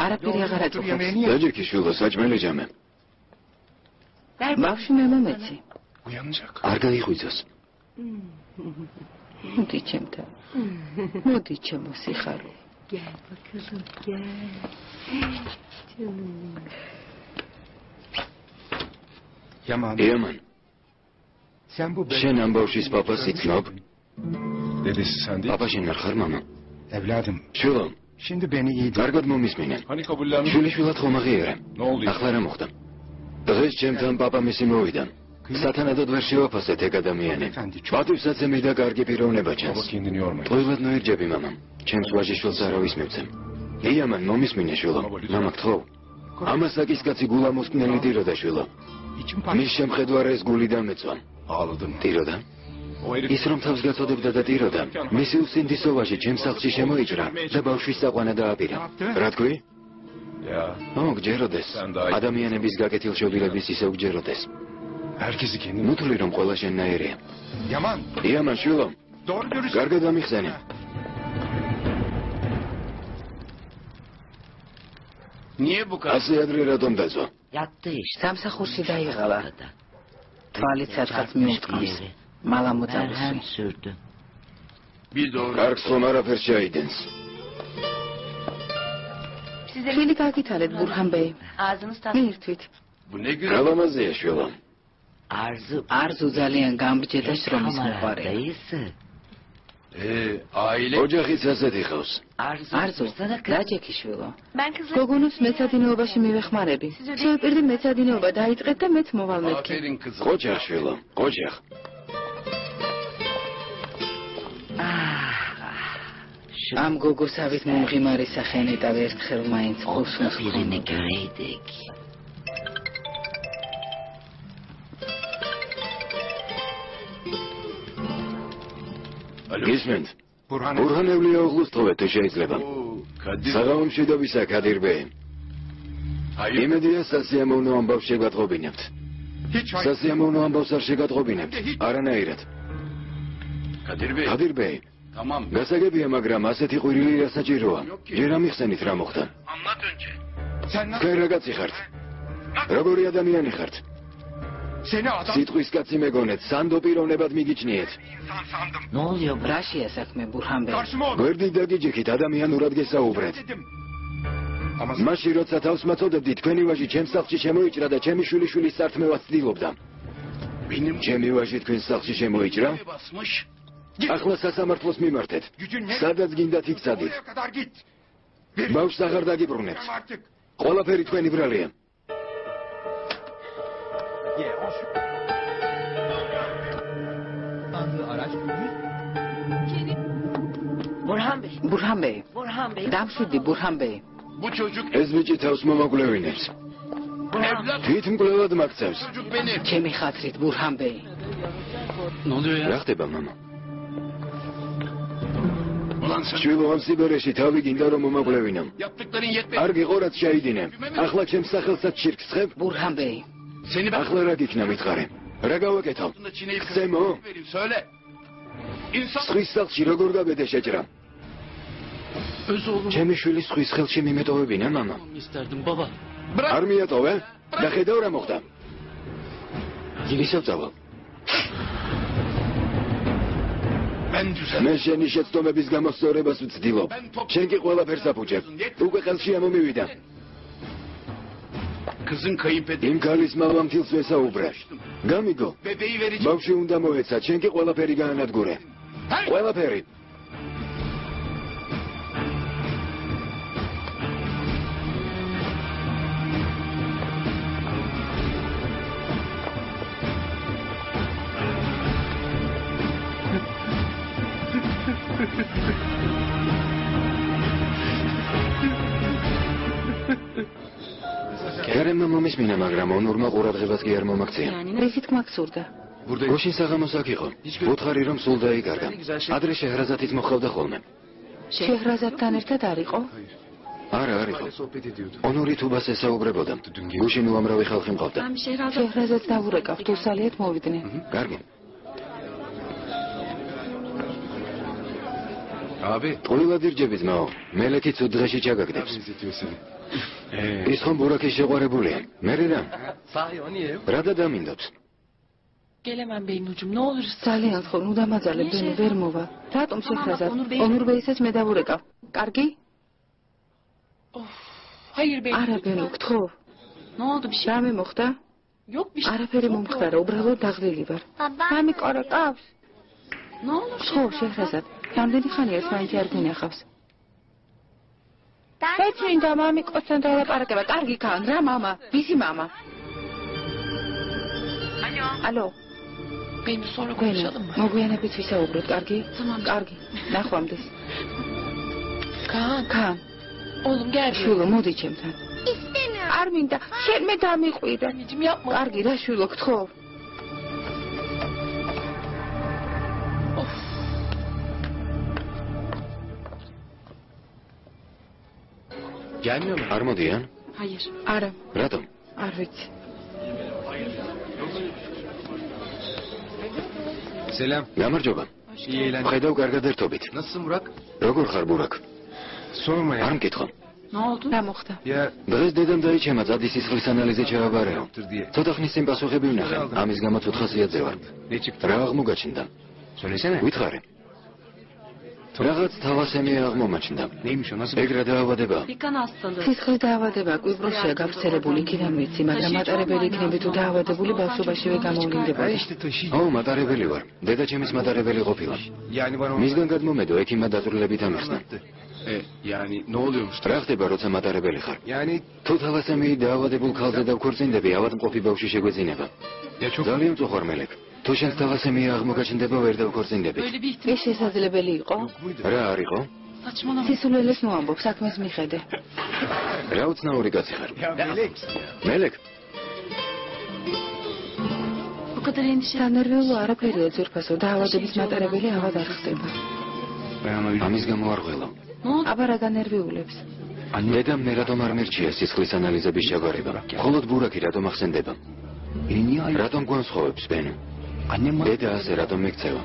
არაფერი აღარ აწუხებს. დაჯექი შვილო, საჭმელი ჭამე. ბავშვი მე მომეცი. არ გაიღვიძოს. მოდი ჩემთან. მოდი ჩემო სიხარული. Gel bakalım gel. Canım. Yaman. Yaman. Sen bu Şen ambauşis papası itnob. Dedesi sen değil. Papa şenler xar mama. Evladım. Şulom. Şimdi beni iyi dinle. Kargad momisminen. Hani kabullenmiş? Şuli şulat xomağı yerem. Ne oldu? Axlara muxtam. Დღეს ჩემთან papa მისი მოვიდა. სათანადოდ ვერ შევაფასეთ ეგ ადამიანი. პატივსაც ემიდა კარგი პიროვნება Baba ჩანს. kendini yorma. ტყუილად ნოერჯები მამამ. ჩემს ვაჟიშვილს არავის მივცემ. იამან მომისმინე შვილო. მამა გთხოვ. ამას საკისკაცი გულამოსკნელი ტიროდა შვილო. İçim მის parça. შემხედვარე ეს გული დამეწვა. Ağladım. ტიროდა? O herif ის რომ თავს გაწოდებდა და ტიროდა, მისი უსინდისო ვაჟი ჩემს სახლში შემოიჭრა და ბავშვის საყვანა დააპირა. რა თქვი? ya. გჯეროდეს. ადამიანების გაკეთილშობილების ისევ გჯეროდეს. Herkesi kendini... მუთლი რომ ყველა შენნაირია. Yaman. იამან შვილო, Doğru dürüst. კარგად ამიხსენე. Niye bu kadar? ასე ადრე რატომ დაძვა? Yattı işte. სამსახურში დაიღალა. თვალით სათხაც მიუტყამს. მალა მოწამს. Merhem sürdü. Bir doğru. კარგს ხომ არაფერს ჩაიდენს. შვილი გაგითალეთ ბურჰან ბეი. Ağzınız tatlı. მიირთვით. Bu ne günah? გალამაზია შვილო. არზუ ძალიან გამრჯედა შრომის Ama მოყარე. dayısı. Aile... ოჯახიც ასეთი ხავს. არზუ დაჯექი შვილო. Ben kızım. გოგონებს მეცადინეობაში მივეხმარები. შევპირდი მეცადინეობა დაიწყეთ და მეც მოვალ მეთქი. Aferin kızım. ოჯახ შვილო, ოჯახ. ამ გოგოსავით მომღიმარი სახენი და ერთხელ მაინც ხოსუნს Birini göreydik. გისმენთ? Burhan. ბურჰანევლია უღლუს თოვე თუ შეიძლება. Oo, Kadir. საღამომშვიდობისა კადირ ბეი. Hayır. იმედია სასიამოვნო ამბავს შეგატყობინებთ. Hiç hayır. სასიამოვნო ამბავს არ შეგატყობინებთ. არანაირად. Kadir Bey. კადირ ბეი, Tamam. გასაგებია, მაგრამ ასეთი ყვირილი რა საჭიროა? ჯერ ამიხსენით რა მოხდა. Anlat önce. Sen nasıl? თქვენ რაღაცი ხართ? როგორი ადამიანი ხართ? Seni adam სიტყვის კაცი მეგონეთ, სანდო პიროვნებად მიგიჩნიეთ. insan sandım. Ne oluyor? რაშია საქმე ბურჰან ბეი? Karşıma ol. გვერდით დაგიჯექით, ადამიანურად გესაუბრეთ. Dedim. Ama მაშინ როცა თავს მაწოდებდი, თქვენი ვაჟი ჩემს სახლში შემოიჭრა და ჩემი შვილიშვილის სართმევას ცდილობდა. Benim ჩემი ვაჟი თქვენს სახლში შემოიჭრა? basmış. ახლა სასამართლოს მიმართეთ. gücün ne? სადაც გინდათ იქ წადით. Oraya kadar git. Bir ბავშვს აღარ დაგიბრუნებთ. artık. ყველაფერი თქვენი ბრალია. Burhan Bey. ბურჰან ბეი. Burhan Bey. დამშვიდი ბურჰან ბეი. Bu çocuk ეს ბიჭი თავს მომაგვლევინებს. evlat. თვითმკვლელად მაქცევს. Çocuk benim. ჩემი ხათრით ბურჰან ბეი. Ne oluyor ya? რა ხდება, მამა? Ulan sen შვილო ამ სიბერეში თავი გინდა რომ მომაგვლევინო. yaptıkların yetmedi. არ გიყორაც შეიდინე. ახლა ჩემს სახელსაც შირკს ხებ? ბურჰან ბეი. Seni ben ახლა რა გიქნა მითხარე? რა გავაკეთო? altında çiğneyip Semo. vereyim. Söyle. İnsan სხვის სახლში როგორ გაბედე შეჭრა? öz oğlum ჩემი შვილი სხვის ხელში მიმეტოვებინა, მამა. isterdim baba. არ მიატოვე? და ხედავ რა მოხდა? ისევ წავალ. Ben düzen. მე შენი შეცდომების გამოსწორებას ვცდილობ. შენ კი ყველაფერს აფუჭებ. უკვე ხელში ამომივიდა. Kızın kayınpederi. იმ ქალის მამამთილს ვესაუბრე. გამიგო, Bebeği verecek. ბავშვი უნდა მოეცა, შენ კი ყველაფერი გაანადგურე. ყველაფერი. გარემო მომისმინა, მაგრამ ონურმა ყურადღებას კი არ მომაქცია. რითით მაქსურდა? გუშინ საღამოს აქ იყო. ვუთხარი რომ სულ დაიკარგა. ადრე შეჰრაზათით მოხავდა ხოლმე. შეჰრაზადთან ერთად არ იყო? არა, არ იყო. ონური თუბას ესაუბრებოდა. გუშინ უამრავი ხალხი მყავდა. შეჰრაზადს დავურეკავ, თურსალიეთ მოვიდნენ. კარგი. Abi. ტყუილად ირჯებით, მაო. მელექიც უდღეში ჩაგაგდებს. ის ხომ ბურაქის შეყვარებულია. მერე რა? რა დამინდობს? Gelemem Beynucuğum ne olursun. ძალიან ხო, ნუ დამაძალე ბენო ვერ მოვა. რატომ შეჰრაზად? ონურ ბეისაც მე დავურეკავ. კარგი? Of. Hayır არა Beynucuğum. ბენო, გთხოვ. Ne oldu bir şey? რამე მოხდა? არაფერი მომხდარა, უბრალოდ დაღლილი ვარ. Baba. მამი კორა ყავს. ხო, შეჰრაზად. რამდენი ხანია ეს მაინც არ გვინახავს. ეცინდა მამი კოსთან დალაპარაკება. კარგი კან რა მამა? ვისი მამა? ალო. ბეიმ სორო გუშადმა. მოგვიანებით ვისაუბროთ, კარგი? კარგი. ნახვამდის. კან. Oğlum gel. შულო, მოდი ჩემთან. არ მინდა, შენ მე დამიყვირე. Anneciğim yapma. კარგი, რა შულო, გთხოვ. Gelmiyor mu? არ მოდიან? Hayır. არა, რატომ? არ ვიცი. Selam. გამარჯობა. İyi eğlenceler. ხედავ კარგად ერთობით. Nasılsın Burak? როგორ ხარ ბურაკ? Sorma ya. არ მკითხო. Ne oldu? რა მოხდა? Ya დღეს დედამ დაიჩემა წადის სისხლის ანალიზზე ჩააბარეო. yoktur diye. ცოტა ხნის წინ პასუხები ვნახე. ამის გამო 400-ზე ვარ. Ne çıktı? რა აღმოგაჩნდა? Söylesene. ვითხრე. რაღაც თავასემი აღმომაჩნდა. Neymiş o? Nasıl? ეგ რა დაავადება? Kan hastalığı. სისხლის დაავადება კვიპროსშია გავრცელებული, იქიდან ვიცი, მაგრამ მატარებელი იქნები თუ დაავადებული ბავშვობაშივე გამოვლინდებოდა. işte taşıyıcı. ო, მატარებელი ვარ. დედა ჩემის მატარებელი ყოფილა. Yani bana მისგან გადმომედო, ექიმმა დაწვრილებით ამიხსნა. Yani ne oluyormuş? რა ხდება, როცა მატარებელი ხარ? Yani თუ თავასემი დაავადებულ ქალზე დავქორწინდები, ავადმყოფი ბავშვი შეგვეძინება. ya çok ძალიან წუხარმელებ. თუ შენს თავასემი აღმოგაჩნდება, ვერ დავქორწინდები. Böyle bir ihtimal ეს შესაძლებელი იყო? yok muydu? რა არისო? saçmalama. სისულელეს მოამბობ, საქმეს მიხედე. რა უცნაური კაცი ხარ? Ya melek. მელეკ, Bu kadar endişe. სანერვიულო არაფერია ძვირფასო, დაავადების მატარებელი ავად არ ხდება. Ben ama ამის გამო არ ღველა. აბა რა განერვიულებს? დედამ მე რატომ არ მერჩია სისხლის ანალიზების ჩაბარება? მხოლოდ ბურაკი რატომ ახსენდება? რატომ გვანსხოვებს ბენო? დედა ასე რატომ მიქცევა?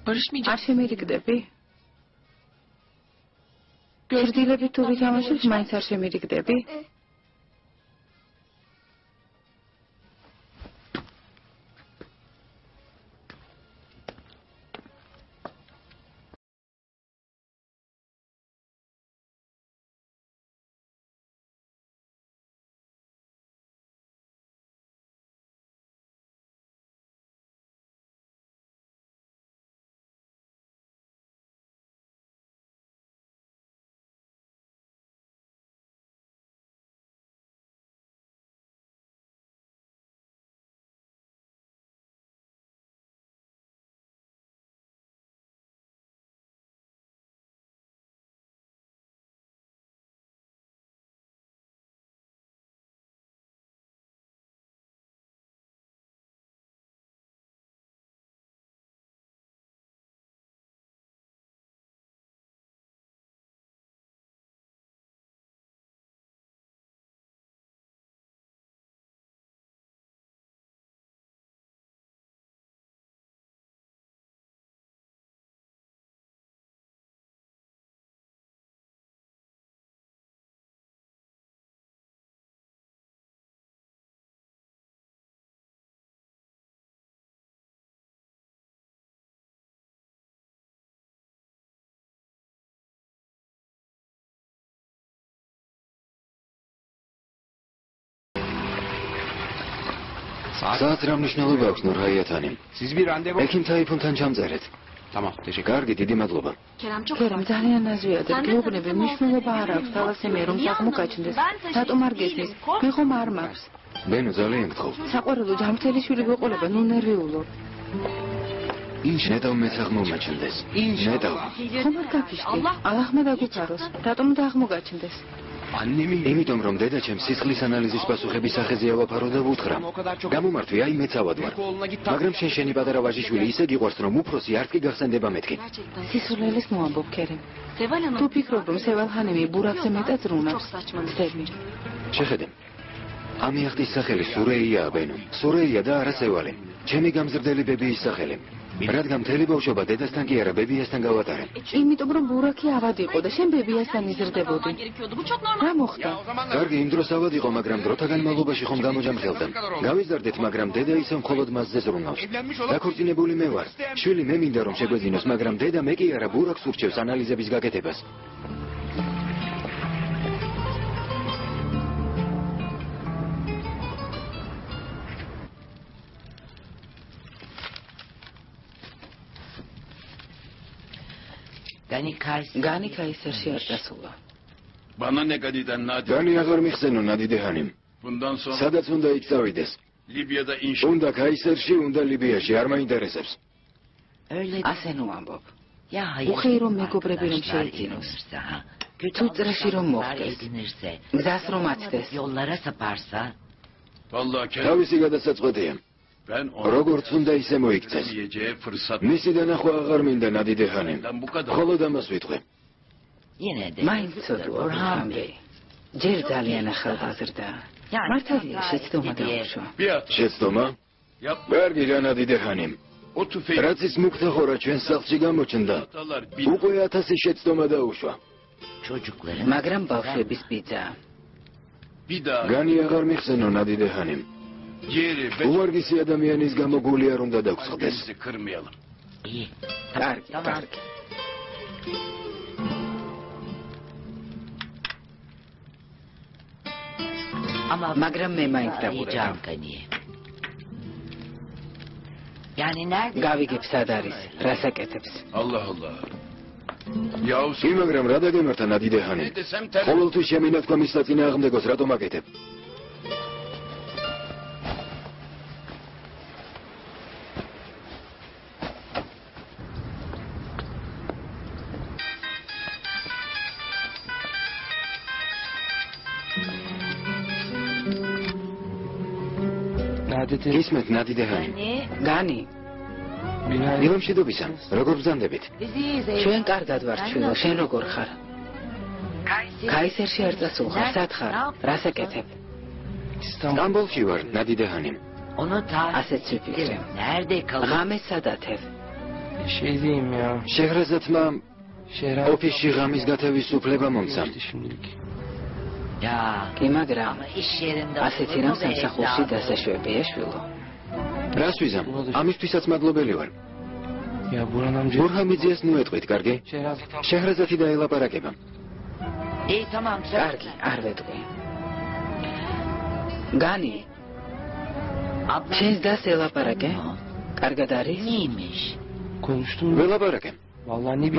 Barışmayacak. არ შემირიგდები? გერდილები თუ ვითამაშებ, მაინც არ შემირიგდები? საათს რა მნიშვნელობა აქვს ნურჰაიათანი? Siz bir randevu. ექიმ თაიფუნთან ჩამწერეთ. Tamam, teşekkür. კარგი, დიდი მადლობა. ქერამ ძალიან ნაზვიადა, გეუბნები, მნიშვნელობა არ აქვს თავასემია რომ აღმოგაჩნდეს. რატომ არ გესმის? მე ხომ არ მაქვს. ბენო, ძალიან გთხოვ. საყვარელო ჯამრთელი შვილი გვეყოლება, ნუ ნერვიულო. ნედავ მეც აღმომაჩნდეს. ნედავ. ხომ არ გაფიშტი? ალლაჰმა დაგუფაროს. რატომ და აღმოგაჩნდეს? Annemin იმიტომ რომ დედა ჩემს სისხლის ანალიზის პასუხების სახეზე ავაფარო და ვუთხრა. გამომართვი, აი მეც ავად ვარ. მაგრამ შენი პატარა ვაჟიშვილი ისე გიყვარს რომ უფროსი არ კი გახსენდება მეთქი. სისულელეს მოამბობ, ქერემ. თუ ფიქრობ რომ სევალხანემი ბურაკზე მეტად ზრუნავს. ძდები. შეხედე. ამიახტის სახელი სურეიაა, ბენო. სურეია და არა სევალი. ჩემი გამზრდელი ბებიის სახელი. რადგან მთელი ბავშვობა დედასთან კი არა ბებიასთან გავატარე. იმიტომ რომ ბურაკი ავად იყო და შენ ბებიასთან იზრდებოდი. რა მოხდა? კარგი, იმ დროს ავად იყო, მაგრამ დროთა განმავლობაში ხომ გამოჯამრთელდა. გავიზარდეთ, მაგრამ დედა ისევ მხოლოდ მასზე ზრუნავს. დაქორწინებული მე ვარ. შვილი მე მინდა რომ შეგვეძინოს, მაგრამ დედა მე კი არა ბურაკს ურჩევს ანალიზების გაკეთებას. განი კაისერში არ დასულა. Bana ne kadar nadir. განი აღარ მიხსენო ნადიდე ჰანიმ. Bundan sonra სადაც უნდა იქ წავიდეს. Libya'da inşaat. უნდა კაისერში, უნდა ლიბიაში, არ მაინტერესებს. ასე ნუ ამბობ. უხეი რომ მეგობრები რომ შეიძინოს. თუ წრეში რომ მოხდეს. გზას რომ აცდეს. Vallahi თავისი გადასაწყვეტია. ben როგორც უნდა ისე მოიქცეს. yiyeceği fırsat. მისი დანახვა აღარ მინდა ნადიდე ჰანიმ. Ben bu kadar. მხოლოდ ამას ვიტყვი. მაინც ცოდვა ორჰამბე. ჯერ ძალიან ახალგაზრდა. მართალია შეცდომა დაუშვა. Bir შეცდომა? yapma. კარგი რა ნადიდე ჰანიმ. O tüfeği რაც ის მუქთახორა ჩვენ სახლში გამოჩნდა. atalar უკვე 1000 შეცდომა დაუშვა. მაგრამ ბავშვების ბიძა. bir daha განი აღარ მიხსენო ნადიდე ჰანიმ. yeri ve უვარგისი ადამიანის გამო გული არ უნდა დაგწყდეს. kalbimizi kırmayalım. კარგი, კარგი. მაგრამ მე მაინც დაგურებ. გავიგებ სად არის, რას აკეთებს. Allah Allah. Yahu კი, მაგრამ რა დაგემართა ნადიდე ჰანიმ? ne desem ter. ყოველთვის შემინათქვა მის საწინააღმდეგოს, რატომ აკეთებ? ისმეთ ნადიდე ჰანიმ. განი, მილომშიდობისა, როგორ ბრძანდებით? ჩვენ კარგად ვართ ჩვილო, შენ როგორ ხარ? კაისერში არ წასულხარ, სად ხარ? რას აკეთებ? სტამბოლში ვარ, ნადიდე ჰანიმ. ასეც ვიფიქრე. ღამე სადათებ? შეჰრაზადმა ოფისში ღამის გათევის უფლება მომცა. კი, მაგრამ ასეთი რამ სამსახურში დასაშვებია შვილო. რას ვიზამ? ამისთვისაც მადლობელი ვარ. ბურჰამიძიას ნუეტყვით, კარგი? შეჰრაზადი დაელაპარაკება. კარგი, არ ვეტყვი. განი, შენს დას ელაპარაკე? კარგად არის? ველაპარაკე.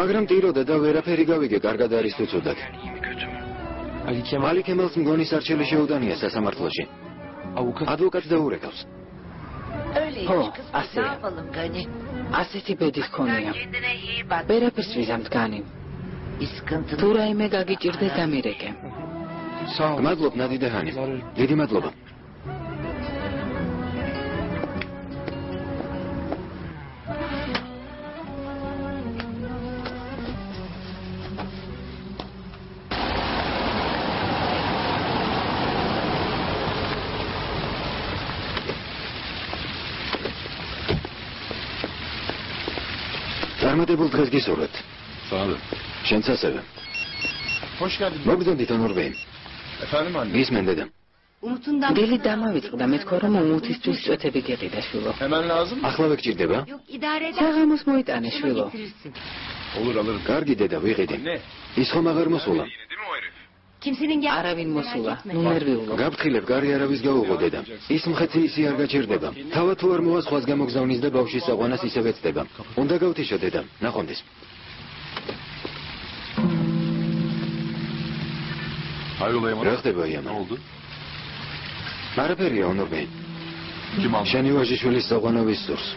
მაგრამ ტიროდა და ვერაფერი გავიგე, კარგად არის თუ ცუდად. ალიქემალს მგონი სარჩელი შეუდანია სასამართლოში. ადვოკატს დაურეკავს. ხო, ასე. ასეთი ბედი ჰქონია. ვერაფერს ვიზამთ განი. თუ რაიმე გაგიჭირდეს დამირეკე. მადლობ ნადიდე ჰანიმ. დიდი მადლობა. წარმატებულ დღეს გისურვებთ. Sağ olun. შენც ასევე. Hoş geldin. მოგზონდით ონორბეი. Efendim anne. ისმენ დედა. დილით დამავიწყდა, მეთქვა რომ უმუთისთვის წვეთები გეყიდა შვილო. Hemen lazım mı? ახლა ვეგჭირდება? საღამოს მოიტანე შვილო. Olur alırım. კარგი დედა, ვიყიდი. Ne? ის ხომ აღარ მოსულა? Yine değil mi o herif? არავინ მოსულა, ნუ ნერვიულობ. გაფრთხილებ, გარი არავის გაუღო დედა. ის მხეცი ისი არ გაჩერდება. თავად თუ არ მოვა სხვას გამოგზავნის და ბავშვის საყვანას ისევ ეცდება. უნდა გავთიშო დედა, ნახვამდის. Hayrola Yaman? რა ხდება იანა? Ne oldu? არაფერია ონორბეი. Kim aldı? შენი ვაჟიშვილის საყვანა ვისურს.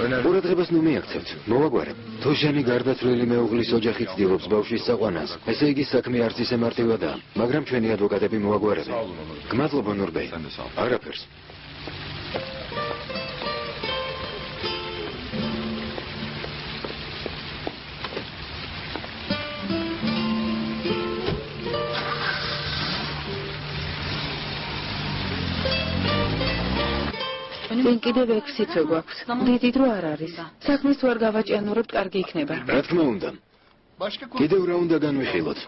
Önemli. ყურადღებას ნუ მიაქცევთ. მოვაგვარე. თუ შენი გარდაცვლილი მეუღლის ოჯახი ცდილობს ბავშვის საყვანას, ესე იგი საქმე არც ისე მარტივადაა, მაგრამ ჩვენი ადვოკატები მოაგვარებენ. Sağ olun Onur. გმადლობ ონორბეი. Sen de sağ ol. არაფერს. ჩვენ კიდევ 6 თვე გვაქვს. დიდი დრო არ არის. საქმეს თუ არ გავაჭიანურებთ, კარგი იქნება. რა თქმა უნდა. Başka konu. კიდევ რა უნდა განვიხილოთ?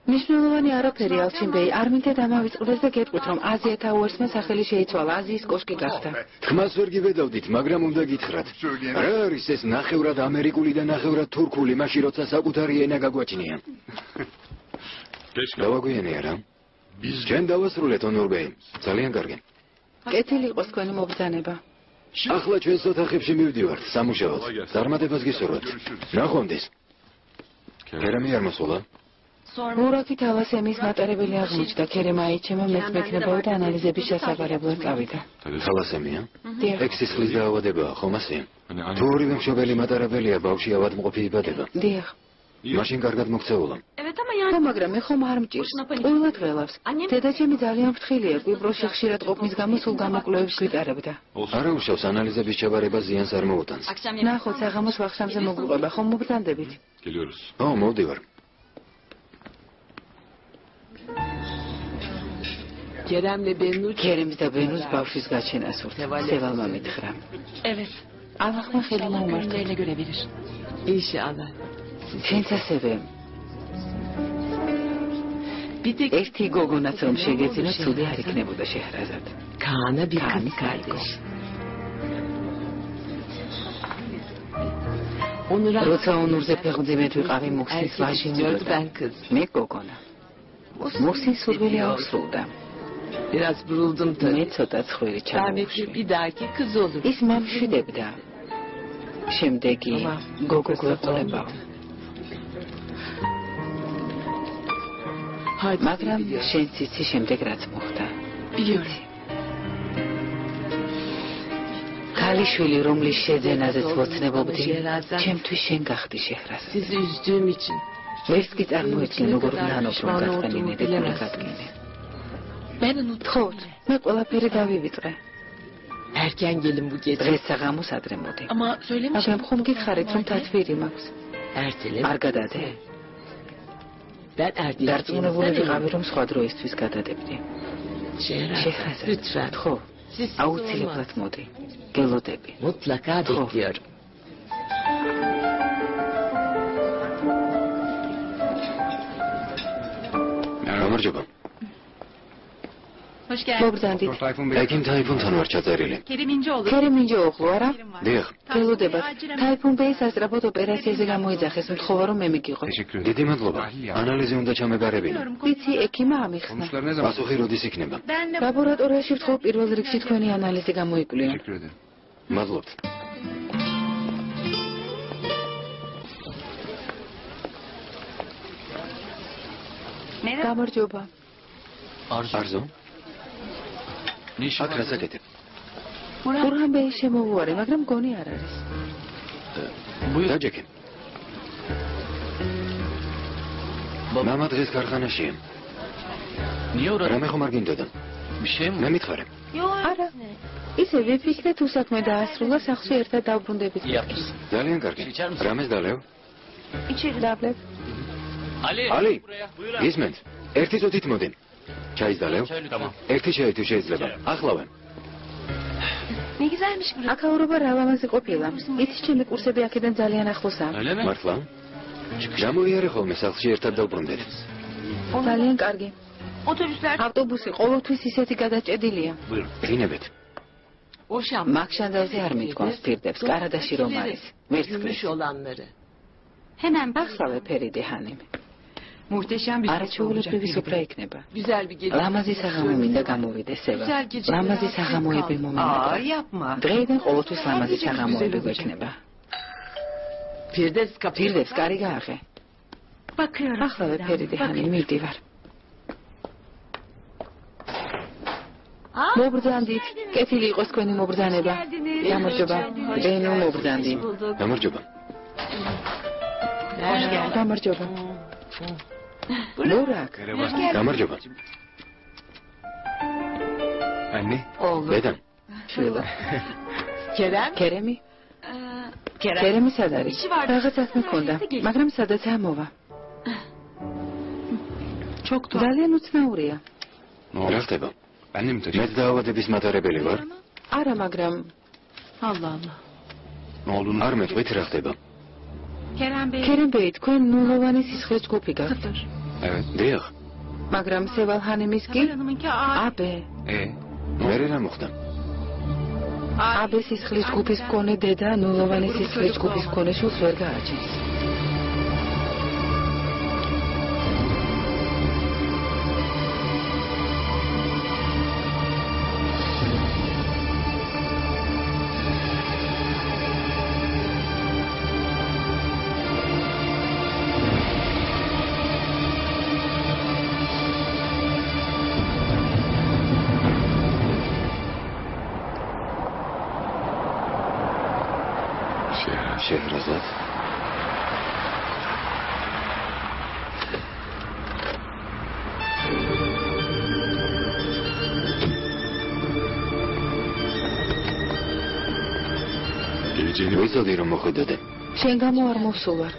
მნიშვნელოვანი არაფერი ალჩინბეი, არ მინდა დამავიწყდეს და გეტყვით, რომ აზია ტაუერსმა სახელი შეიცვალა, აზიის კოშკი გახდა. თქმას ვერ გიბედავდით, მაგრამ უნდა გითხრათ. რა არის ეს ნახევრად ამერიკული და ნახევრად თურქული, მაშინ როცა საკუთარი ენა გაგვაჩნია? დავაგვიანია რა? ჩვენ დავასრულეთ ონორბეი. ძალიან კარგი. კეთილი იყოს თქვენი მობრძანება. ახლა ჩვენს ოთახებში მივდივართ სამუშაოდ. წარმატებას გისურვებთ. ნახვამდის. ქერემი არ მოსულა? მურაკით ალასემის მატარებელი აღმოჩნდა. ქერემა აიჩემა მეცნიერებაო და ანალიზების შესაძლებლად წავიდა. თალასემია? დიახ. ექსისხლის დაავადებაა, ხომ ასე? თუ ორივე მშობელი მატარებელია, ბავშვი ავადმყოფი იბადება. დიახ. მაშინ კარგად მოქცეულა. ხო, მაგრამ მე ხომ არ მჭირს. ყოველად ველავს. დედაჩემი ძალიან ფრთხილია. კვიპროსში ხშირად ყოფნის გამო სულ გამოკვლევებს ვიტარებდა. არა უშავს ანალიზების ჩაბარება ზიანს არ მოუტანს. ნახოთ, საღამოს ვახშამზე მოგვიყვება, ხომ მოგბრძანდებით? ო, მოვდივარ. ქერემს და ბენუს ბავშვის გაჩენას ურთ. სევალმა მითხრა. Evet. ალახმა ხელი მომარტა. Önlerine göre verir. İnşallah. შენც ასევე. ერთი გოგონაც რომ შეგეძინა, ცუდი არ იქნებოდა შეჰრაზად. Kaan'a bir kız Kaan'ı kardeş. Onu როცა უნურზე ფეხმძიმედ ვიყავი მუხსის ვაჟი istiyordu, მიდოდა. ben kız. მე გოგონა. მუხსის სურვილი აუსრულდა. Biraz vuruldum მე tabii. ცოტა ცხვირი Rahmetli ჩამოვში. bir dahaki kız olur. ის მომშვიდებდა. შემდეგი გოგო გვეყოლებაო. მაგრამ შენც იცი შემდეგ რაც მოხდა. Biliyorum. ქალიშვილი რომლის შეძენაზეც ვოცნებობდი, ჩემთვის შენ გახდი შეჰრაზად. Sizi üzdüğüm için. ვერც კი წარმოედგენ როგორ ნანობ რომ გაწენინე და გაგადგინე. Ben unuttum. ხო, მე ყველაფერი დავივიწყე. Erken gelin bu gece. დღეს საღამოს ადრე მოდი. Ama söylemiştim. მაგრამ ხომ გითხარით რომ თათვირი მაქვს? Ertele. არ გადადე. Ben erteleyeceğim. დარწმუნებული ვიყავი რომ სხვა დროისთვის გადადებდი. Şehrazat. Lütfen. ხო, Siz აუცილებლად მოდი. გელოდები. Mutlaka bekliyorum. გამარჯობა. Hoş geldin. მოგბრძანდით. ეკიმ თაიფუნთან ვარ ჩაწერილი. Kerim İnceoğlu. ქერემ ინჯოუღლო არა? დიახ. გელოდებათ. თაიფუნ ბეის ასწრაფოდ ოპერაციაზე გამოიძახეს, მთხოვა რომ მე მიგიყო. დიდი მადლობა. ანალიზი უნდა ჩამეგარებინა. ვიცი, ექიმა ამიხსნა. პასუხი როდის იქნება? ლაბორატორიაში ვთხოვ პირველ რიგში თქვენი ანალიზი გამოიკვლიო. მადლობთ. გამარჯობა. არზო? აქ რას აკეთებ? ბურჰან ბეი შემოვუარე, მაგრამ გონი არ არის. დაჯექე. მამა დღეს ქარხანაშია. რამე ხომ არ გინდოდა? მე მითხარე. არა. ისე ვიფიქრე თუ საქმე დაასრულა, სახლში ერთად დავბრუნდებით. ძალიან კარგი. რამეს დალევ? დავლებ. ალი, გისმენთ? ერთი წუთით მოდი. ჩაის დალევ? ერთი შეი თუ შეიძლება. ახლავე. Ne güzelmiş burası. აკაურობა რა ლამაზი ყოფილა. იცი ჩემი კურსები აქედან ძალიან ახლოსაა. მართლა? გამოიარე ხოლმე სახლში ერთად დავბრუნდეთ. ძალიან კარგი. Otobüsler ავტობუსი ყოველთვის ისეთი გადაჭედილია. გინებით. O şam. მაგშანდაზე არ მიდგომს პირდებს, კარადაში რომ არის. ვერცხლის. Gümüş olanları. hemen ახსავე ფერიდი ჰანიმ. Muhteşem bir sofra olacak. არაჩვეულებრივი სუფრა იქნება. Güzel bir gece. ლამაზი საღამო მინდა გამოვიდეს სევა. ლამაზი საღამოები მომენება. yapma. დღეიდან ყოველთვის ლამაზი საღამოები გვექნება. Firdevs kapı. პირდებს კარი გააღე. bakıyorum. ახსავე ფერიდი ჰანიმ, მივდივარ. მობრძანდით. კეთილი იყოს თქვენი მობრძანება. გამარჯობა. ბენუ მობრძანდი. გამარჯობა. გამარჯობა. მურაკ. გამარჯობა. Anne. Oğlum. დედა, შვილა. Kerem. ქერემი? Kerem. ქერემი სად არის? რაღაც საქმე ჰქონდა, მაგრამ სადაც ამოვა. Çok tuhaf. ძალიან უცნაურია. რა ხდება? Annem taşı. მე დაავადების მატარებელი ვარ. არა, მაგრამ Allah Allah. Ne olduğunu არ მეტყვით რა ხდება. Kerem Bey. ქერემ ბეი, თქვენ ნულოვანი სისხლის ჯგუფი გაქვთ. Sıfır. Evet. დიახ, მაგრამ სევალ ჰანიმის კი? Sıfır Hanım'ınki A. აბე. მე რა მოხდა? აბე სისხლის ჯგუფის მქონე დედა ნულოვანი სისხლის ჯგუფის მქონე შვილს ვერ გააჩენს. ვიცოდი რომ მოხვიდოდე. შენ გამო არ მოსულ ვარ.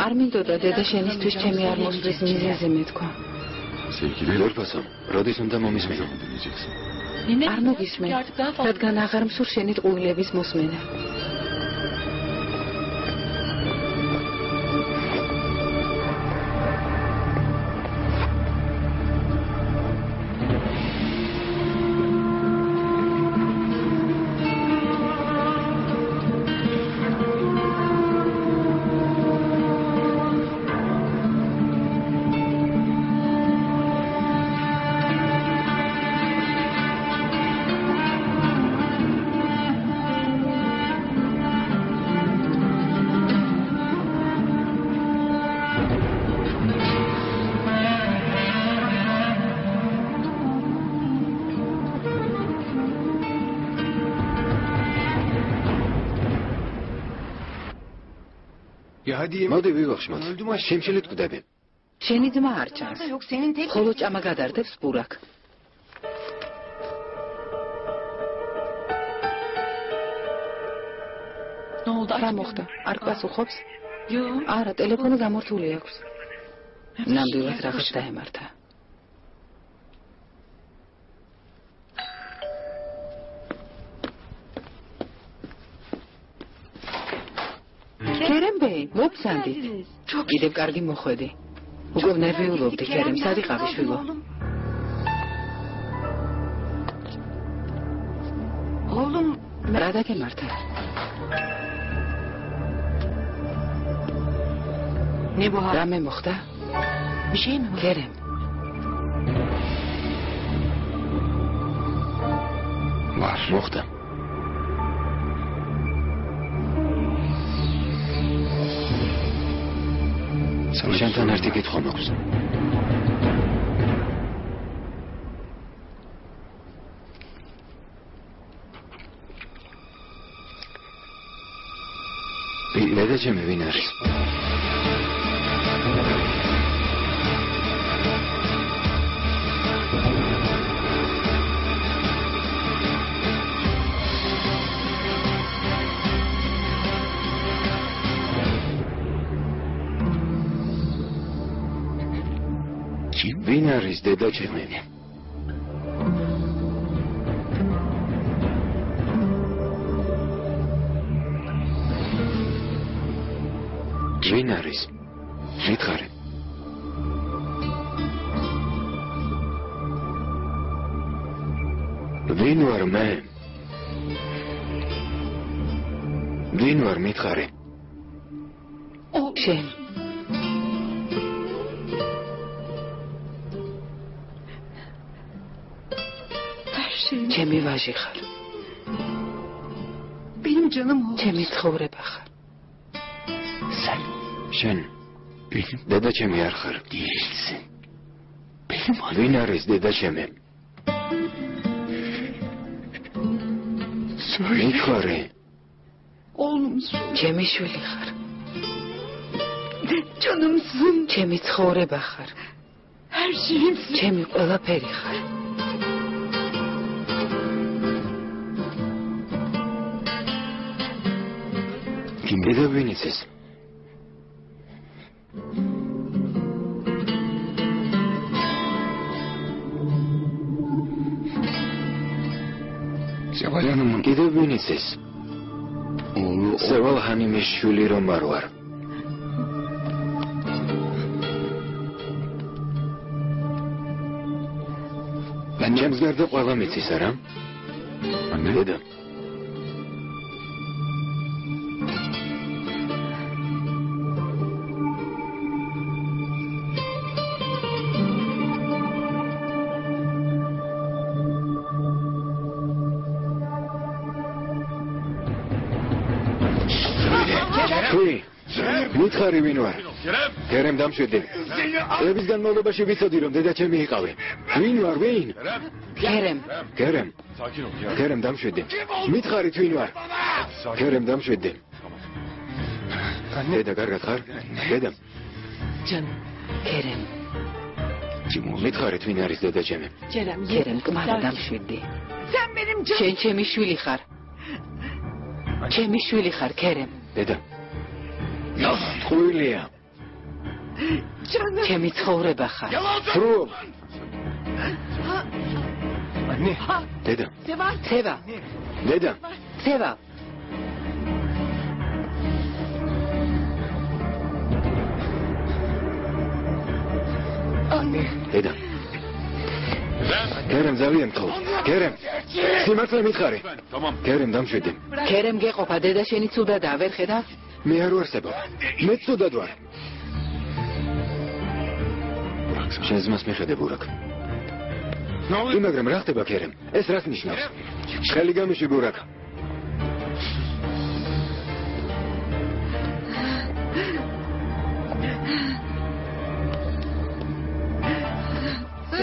არ მინდოდა დედა შენისთვის ჩემი არ მოსვლის მიზეზი მეთქვა. ლორფასო, როდის უნდა მომისმენო? არ მოგისმენ, რადგან აღარ მსურს შენი ტყუილების მოსმენა. მოდი ვივახშმოთ. შემშილით გვდები. შენი ძმა არ ჩანს. ხოლო ჭამა გადარდებს ბურაკ. რა მოხდა? არ პასუხობს? არა, ტელეფონი გამორთული აქვს. ნამდვილად რაღაც დაემართა. კერემბეი, მოგსანდით. კიდევ კარგი მოხვედი. უკვე ნერვიულობდი, კერემ, სად იყავი შვილო? Oğlum, რა დაგემართა? ne bu hal? რამე მოხდა? Bir şey mi var? კერემ, ვარ, მოხდა. შენთან ერთი კითხვა მაქვს. დედა ჩემი ვინ არის? ვინ არის დედა ჩემი? ვინ არის? მითხარი. ვინ ვარ მე? ვინ ვარ მითხარი? შენ. ჩემი ვაჟი ხარ. Benim canım oğlum. ჩემი ცხოვრება ხარ. შენ დედა ჩემი არ ხარ. ვინ არის დედა ჩემი? მითხარი. Oğlumsun. ჩემი შვილი ხარ. Canımsın. ჩემი ცხოვრება ხარ. Her şeyimsin. ჩემი ყველაფერი ხარ. დედა ვინ ის? კიდევ ვინ ის? სევალ ჰანიმის შვილი რომ არ ვარ. ჩემს გარდა ყველა მიცის არა? დედა. მითხარი ვინ ვარ? კერემ დამშვიდი. წლების განმავლობაში ვიცოდი რომ დედა ჩემი იყავი. ვინ ვარ ვინ? კერემ. კერემ. კერემ დამშვიდი. მითხარი ვინ ვარ? კერემ დამშვიდი. დედა კარგად ხარ? დედა. Canım. კერემ. მითხარი ვინ არის დედა ჩემი? Kerem. კერემ, კმარა დამშვიდი. Sen benim canım. შენ ჩემი შვილი ხარ. ჩემი შვილი ხარ, ქერემ. დედა. ხუილია. ჩემი ცხოვრება ხარ. ფრო. დედა. ცევა. დედა. ცევა. დედა. ქერემ ძალიან ხო. ქერემ. სიმართლე მითხარი. ქერემ დამშვიდი. ქერემ გეყოფა, დედა შენი ცუდადაა, ვერ ხედავ? მე არ ვარსებობ. მე ცუდად ვარ. შენ ზმას მიხედე ბურაკ. მაგრამ რა ხდება ქერემ? ეს რას ნიშნავს? ხელი გამიში ბურაკ.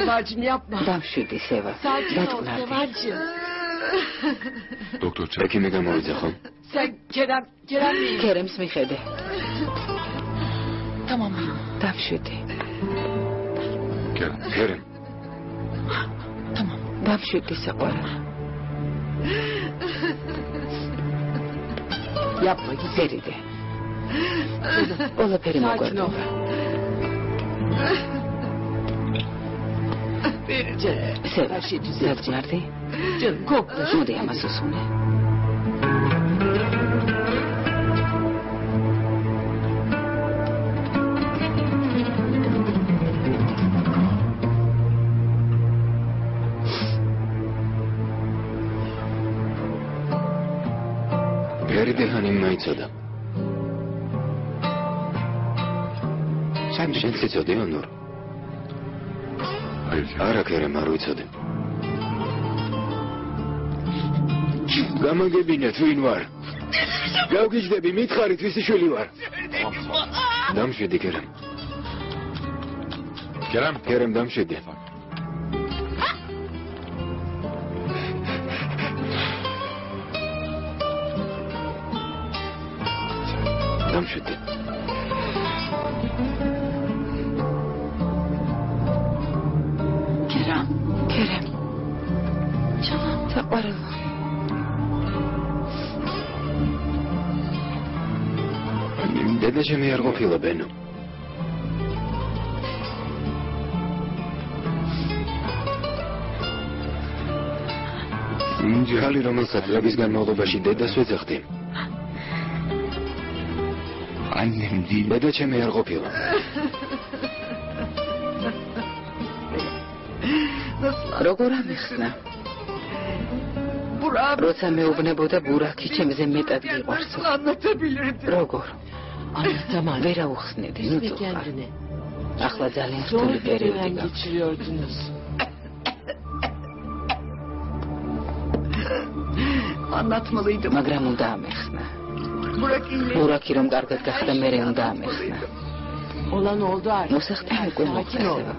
Sevacım yapma. დამშვიდი, სევა. Sakin ol დატყნარდი. Sevacım. დოქტორ ექიმი გამოვიძახო. Sen Kerem değil. ქერემს მიხედე. Tamam. დამშვიდი. ქერემ. დამშვიდი საყვარელ. Yapma git. ზერიდე. ყველაფერი Sakin ol. მოგვარდება. Canım. სევა, Her şey düzelecek. დატყნარდი? Canım korkma. მოდი ამას უსუნე. ფერიდეჰანი მაიცოდა. შენ ციცოდი ონურ. არა ქერემ არ ვიცოდი. გამაგებინეთ ვინ ვარ. გავგიჟდები მითხარით ვისი შვილი ვარ. დამშვიდი ქერემ. ქერემ დამშვიდი. დამშვიდი. ქერემ. საყვარელო. დედა ჩემი არ ყოფილა ბენო. ხალი რომელსაც დრაგის განმავლობაში დედას ვეძახდი. დედა ჩემი არ ყოფილა. როგორ ამიხსნა? Burak. როცა მეუბნებოდა ბურაკი ჩემზე მეტად გიყვარს. Anlatabilirdim. როგორ? Anlatamam. ვერა უხსნედი, ნუ Ve წუხარ. kendini. ახლა ძალიან Zor რთული bir პერიოდი dönem გაქვს. geçiriyordunuz. Anlatmalıydım. მაგრამ უნდა ამეხსნა. Burak iyileşti. ბურაკი რომ კარგად გახდა, მე უნდა ამეხსნა. Olan oldu artık. მოსახდე უკვე Sakin ol. მოხდა.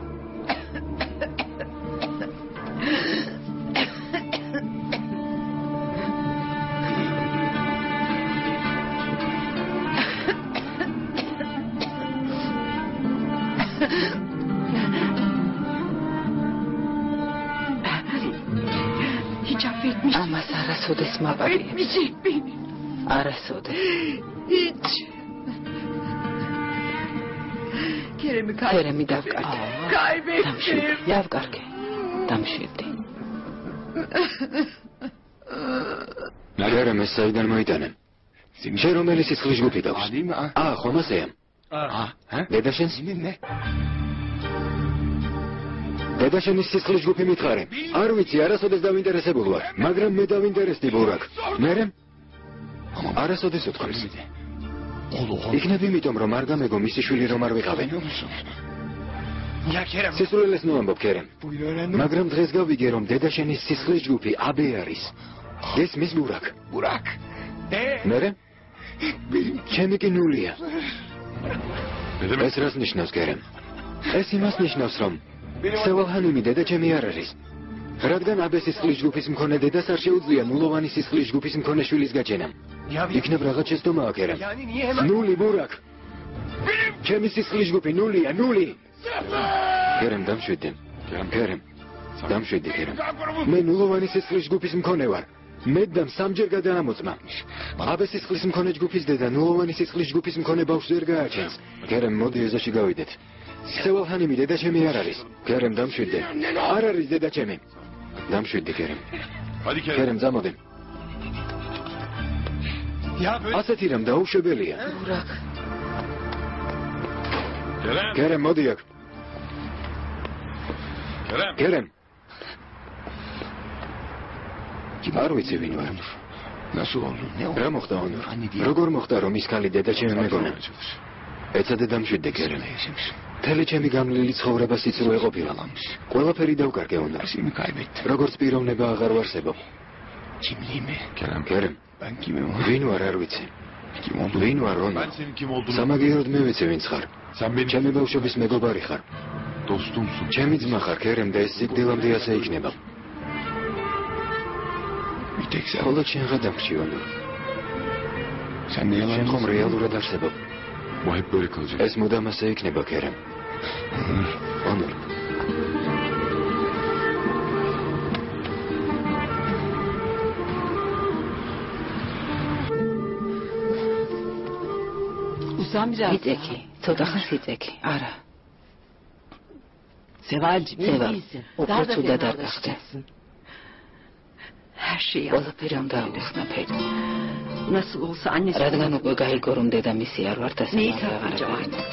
Hiç affetmiş. ამას არასოდეს მაპარია. Affetmeyecek beni. არასოდეს. Hiç. Kerem'i ქერემი დავკარგე. kaybettim. დამშვიდი. დავკარგე. დამშვიდი. ქერემ ეს საიდან მოიტანენ? შენ რომელი სისხლის ჯგუფი გაქვს? ხომ ასეა? დედა შენს? დედა შენის სისხლის ჯგუფი მითხარე. არ ვიცი, არასოდეს დავინტერესებული ვარ, მაგრამ მე დავინტერესდი ბურაკ. მერე? არასოდეს უთქვამს. იქნებ იმიტომ, რომ არ გამეგო მისი შვილი რომ არ ვიყავენ. სისულელეს ნუ ამბობ ქერემ. მაგრამ დღეს გავიგე, რომ დედა შენის სისხლის ჯგუფი აბე არის. გესმის ბურაკ? მერე? ჩემი კი ნულია. ეს რას ნიშნავს ქერემ? ეს იმას ნიშნავს, რომ სევალჰანიმი დედა ჩემი არ არის. რადგან აბე სისხლის ჯგუფის მქონე დედას არ შეუძლია ნულოვანი სისხლის ჯგუფის მქონე შვილის გაჩენა. იქნებ რაღაც შეცდომა აქერემ. ნული ბურაკ. ჩემი სისხლის ჯგუფი ნულია, ნული. ქერემ დამშვიდი. ქერემ. დამშვიდი ქერემ. მე ნულოვანი სისხლის ჯგუფის მქონე ვარ. მე და სამჯერ გადაამოწმა. აბე სისხლის მქონე ჯგუფის დედა, ნულოვანი სისხლის ჯგუფის მქონე ბავშვს ვერ გააჩენს. გერემ, მოდი ეზოში გავიდეთ. სევალჰანიმი დედა ჩემი არ არის. გერემ, დამშვიდე. არ არის დედა ჩემი. დამშვიდე, გერემ. Hadi Kerem. გერემ, წამოდი. ასეთი რამ დაუშვებელია. ურაკ. Kerem. გერემ, მოდი აქ. Kerem. გერემ. არ ვიცი ვინ ვარ. Nasıl oldu? Ne oldu? რა მოხდა ონორ? როგორ მოხდა რომ ის ქალი დედა ჩემი მეგონა? ეცადე დამშვიდე გერემ. მთელი ჩემი გამლილი ცხოვრება სიცრუე ყოფილა. ყველაფერი დავკარგე ონორ. Seni kaybettim. როგორც პიროვნება აღარ ვარსებობ. Kimliğimi. გერემ, Ben kimim? ვინ ვარ არ vicი. Kim oldum? ვინ ვარ ონორ? Ben senin kim olduğunu... სამაგიეროდ მე ვიცი ვინც ხარ. Sen benim ჩემი ბავშვობის მეგობარი ხარ. dostumsun. ჩემი ძმა ხარ გერემ და ეს სიკვდილამდე ასე იქნება. Bir tek sen. ხოლო შენ გადამრჩი ონორ. Sen ne yalan შენ ხომ რეალურად არსებობ. Bu hep böyle kalacak. ეს მუდამ ასე იქნება გერემ. ონორ. Uzan biraz. იწექი, ცოტა ხანს იწექი. არა. Sevalcim iyi Seval, değilsin. o Daha da kurtulda dar fenalaşacaksın. Her şeyi ყველაფერი უნდა აუხსნა ფერი. Nasıl olsa annesi... რადგან უკვე გაიგო რომ დედამისი არ ვართ ასე Neyi აღარ tartacağım აღარ artık?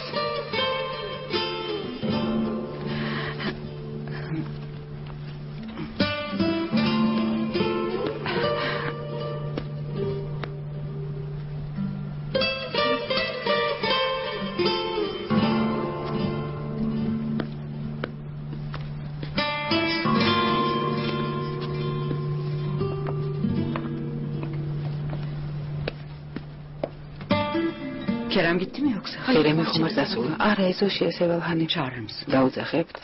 Kerem gitti mi yoksa? ხერემი ხომ არ დასულა? არა, ეზოში ესევალჰანი. Çağırır mısın? დაუძახებთ?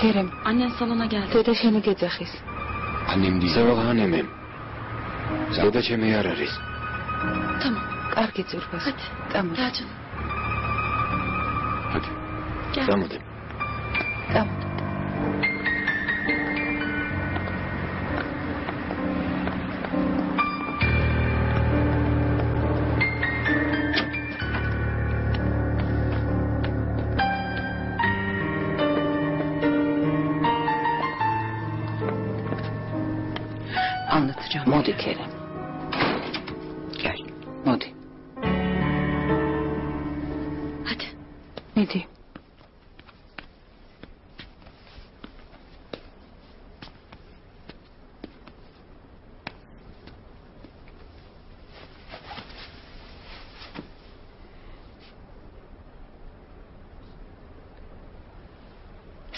Kerem, annen salona geldi. დედა შენი გეძახის. Annem değil. სევალჰანიმი. დედა ჩემი არ არის. Tamam, კარგი ძურბას. hadi. წამო. Gel canım. Hadi. Gel. წამოდი. წამო. Anlatacağım. მოდი ქერემ. Gel. მოდი. Hadi. მიდი.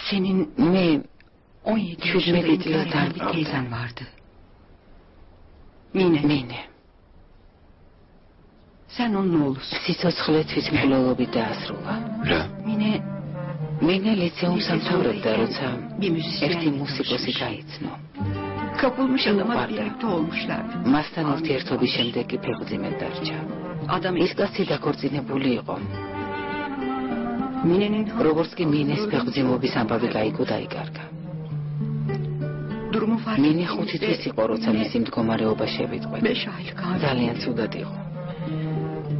Senin მე 17 17 yaşında intihar yıldan eden bir kaldı. teyzen vardı. Mine. მინე Sen onun oğlusun. სიცოცხლეთვის მკვლელობით დაასრულა. რა? Mine მინე ლიცეუმს ამთავრებდა, როცა bir müzisyen. ერთი მუსიკოსი გაიცნო. Kapılmış adama Vardı. birlikte olmuşlardı. მასთან ურთიერთობის შემდეგ კი ფეხმძიმედ დარჩა. Adam ის კაცი დაქორწინებული იყო. Mine'nin როგორც კი მინეს ფეხმძიმობის ამბავი გაიგო დაიკარგა. durumu fark მინე 5 თვის იყო, როცა მისი მდგომარეობა შევიტყვე. 5 aylık abi. ძალიან ცუდად იყო.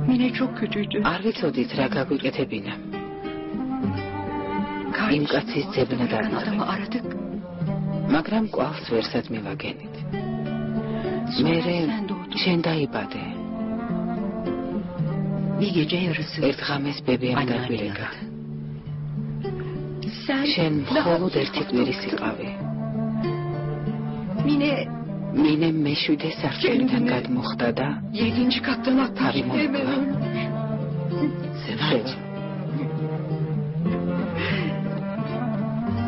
Mine çok kötüydü. არ ვიცოდით რა გაგვიკეთებინა. იმ კაცის ძებნა Kardeşim adamı დაგწყდა. aradık. მაგრამ კვალს ვერსად მივაგენით. მერე sen doğdun. შენ დაიბადე. Bir gece yarısı. ერთ ღამეს ბებიამ Anneannen დაგვილეკა. aradı. Sen შენ daha მხოლოდ bir ერთი hafta კვირის oturdun. იყავი. Mine მინე მეშვიდე სართულიდან გადმოხდა და 7. kattan atmış. Tabii, Hemen Monika. ölmüş. შევა.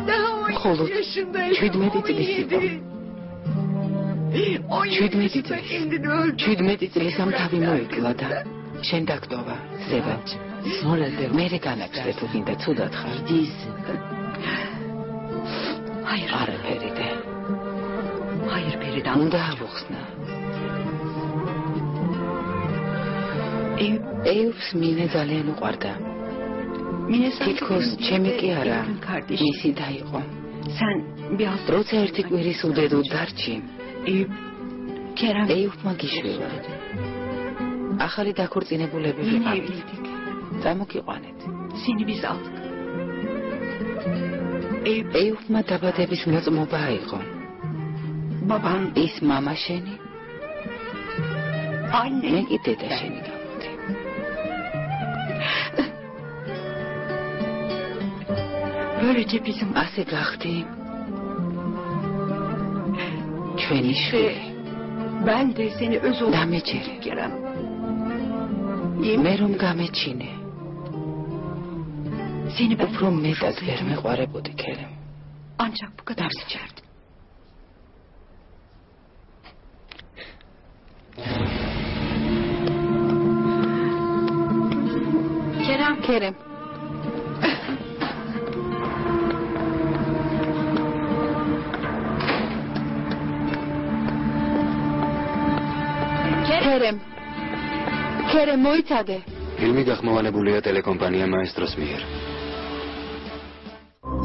Daha Olur. 17 yaşındaydı. 17 წლისიყო. 17 17 yaşında წლის. kendini öldürdü. 17 წლისამ თავი მოიკლა და შენ დაგტოვა, ზევა. მერე განაგზეთ თუ გინდა ცუდად ხარ. Hayır. არა ფერიდე. Hayır Feride უნდა anlatacağım. ავუხსნა. Eyüp, ეუპს მინე ძალიან უყვარდა. Mine თითქოს ჩემი კი არა. Eyüp'ün kardeşi. მისი და იყო. Sen bir hafta როცა ერთი კვირის უდედოდ დარჩი, Eyüp, Kerem ეუპმა გიშვილა. ახალი დაქორწინებულები yeni ვიყავით. evliydik. წამოგიყვანეთ. Seni biz aldık. Eyüp, ეუპმა დაბადების მოწმობა აიღო. baban, ის მამა შენი, მე anne. კი დედა შენი გამოვდი. Böylece bizim ასე გახდი ჩვენი შვილი. ben de seni öz oğlum დამეჯერე. Kerem. მე რომ გამეჩინე, Seni ben უფრო მეტად ვერ მეყვარებოდი ქერემ. ancak bu kadar seçerdim. Kerem. ქერემ, ქერემ, ქერემ მოიცადე. ფილმი გახმოვანებულია ტელეკომპანია მაესტროს მიერ.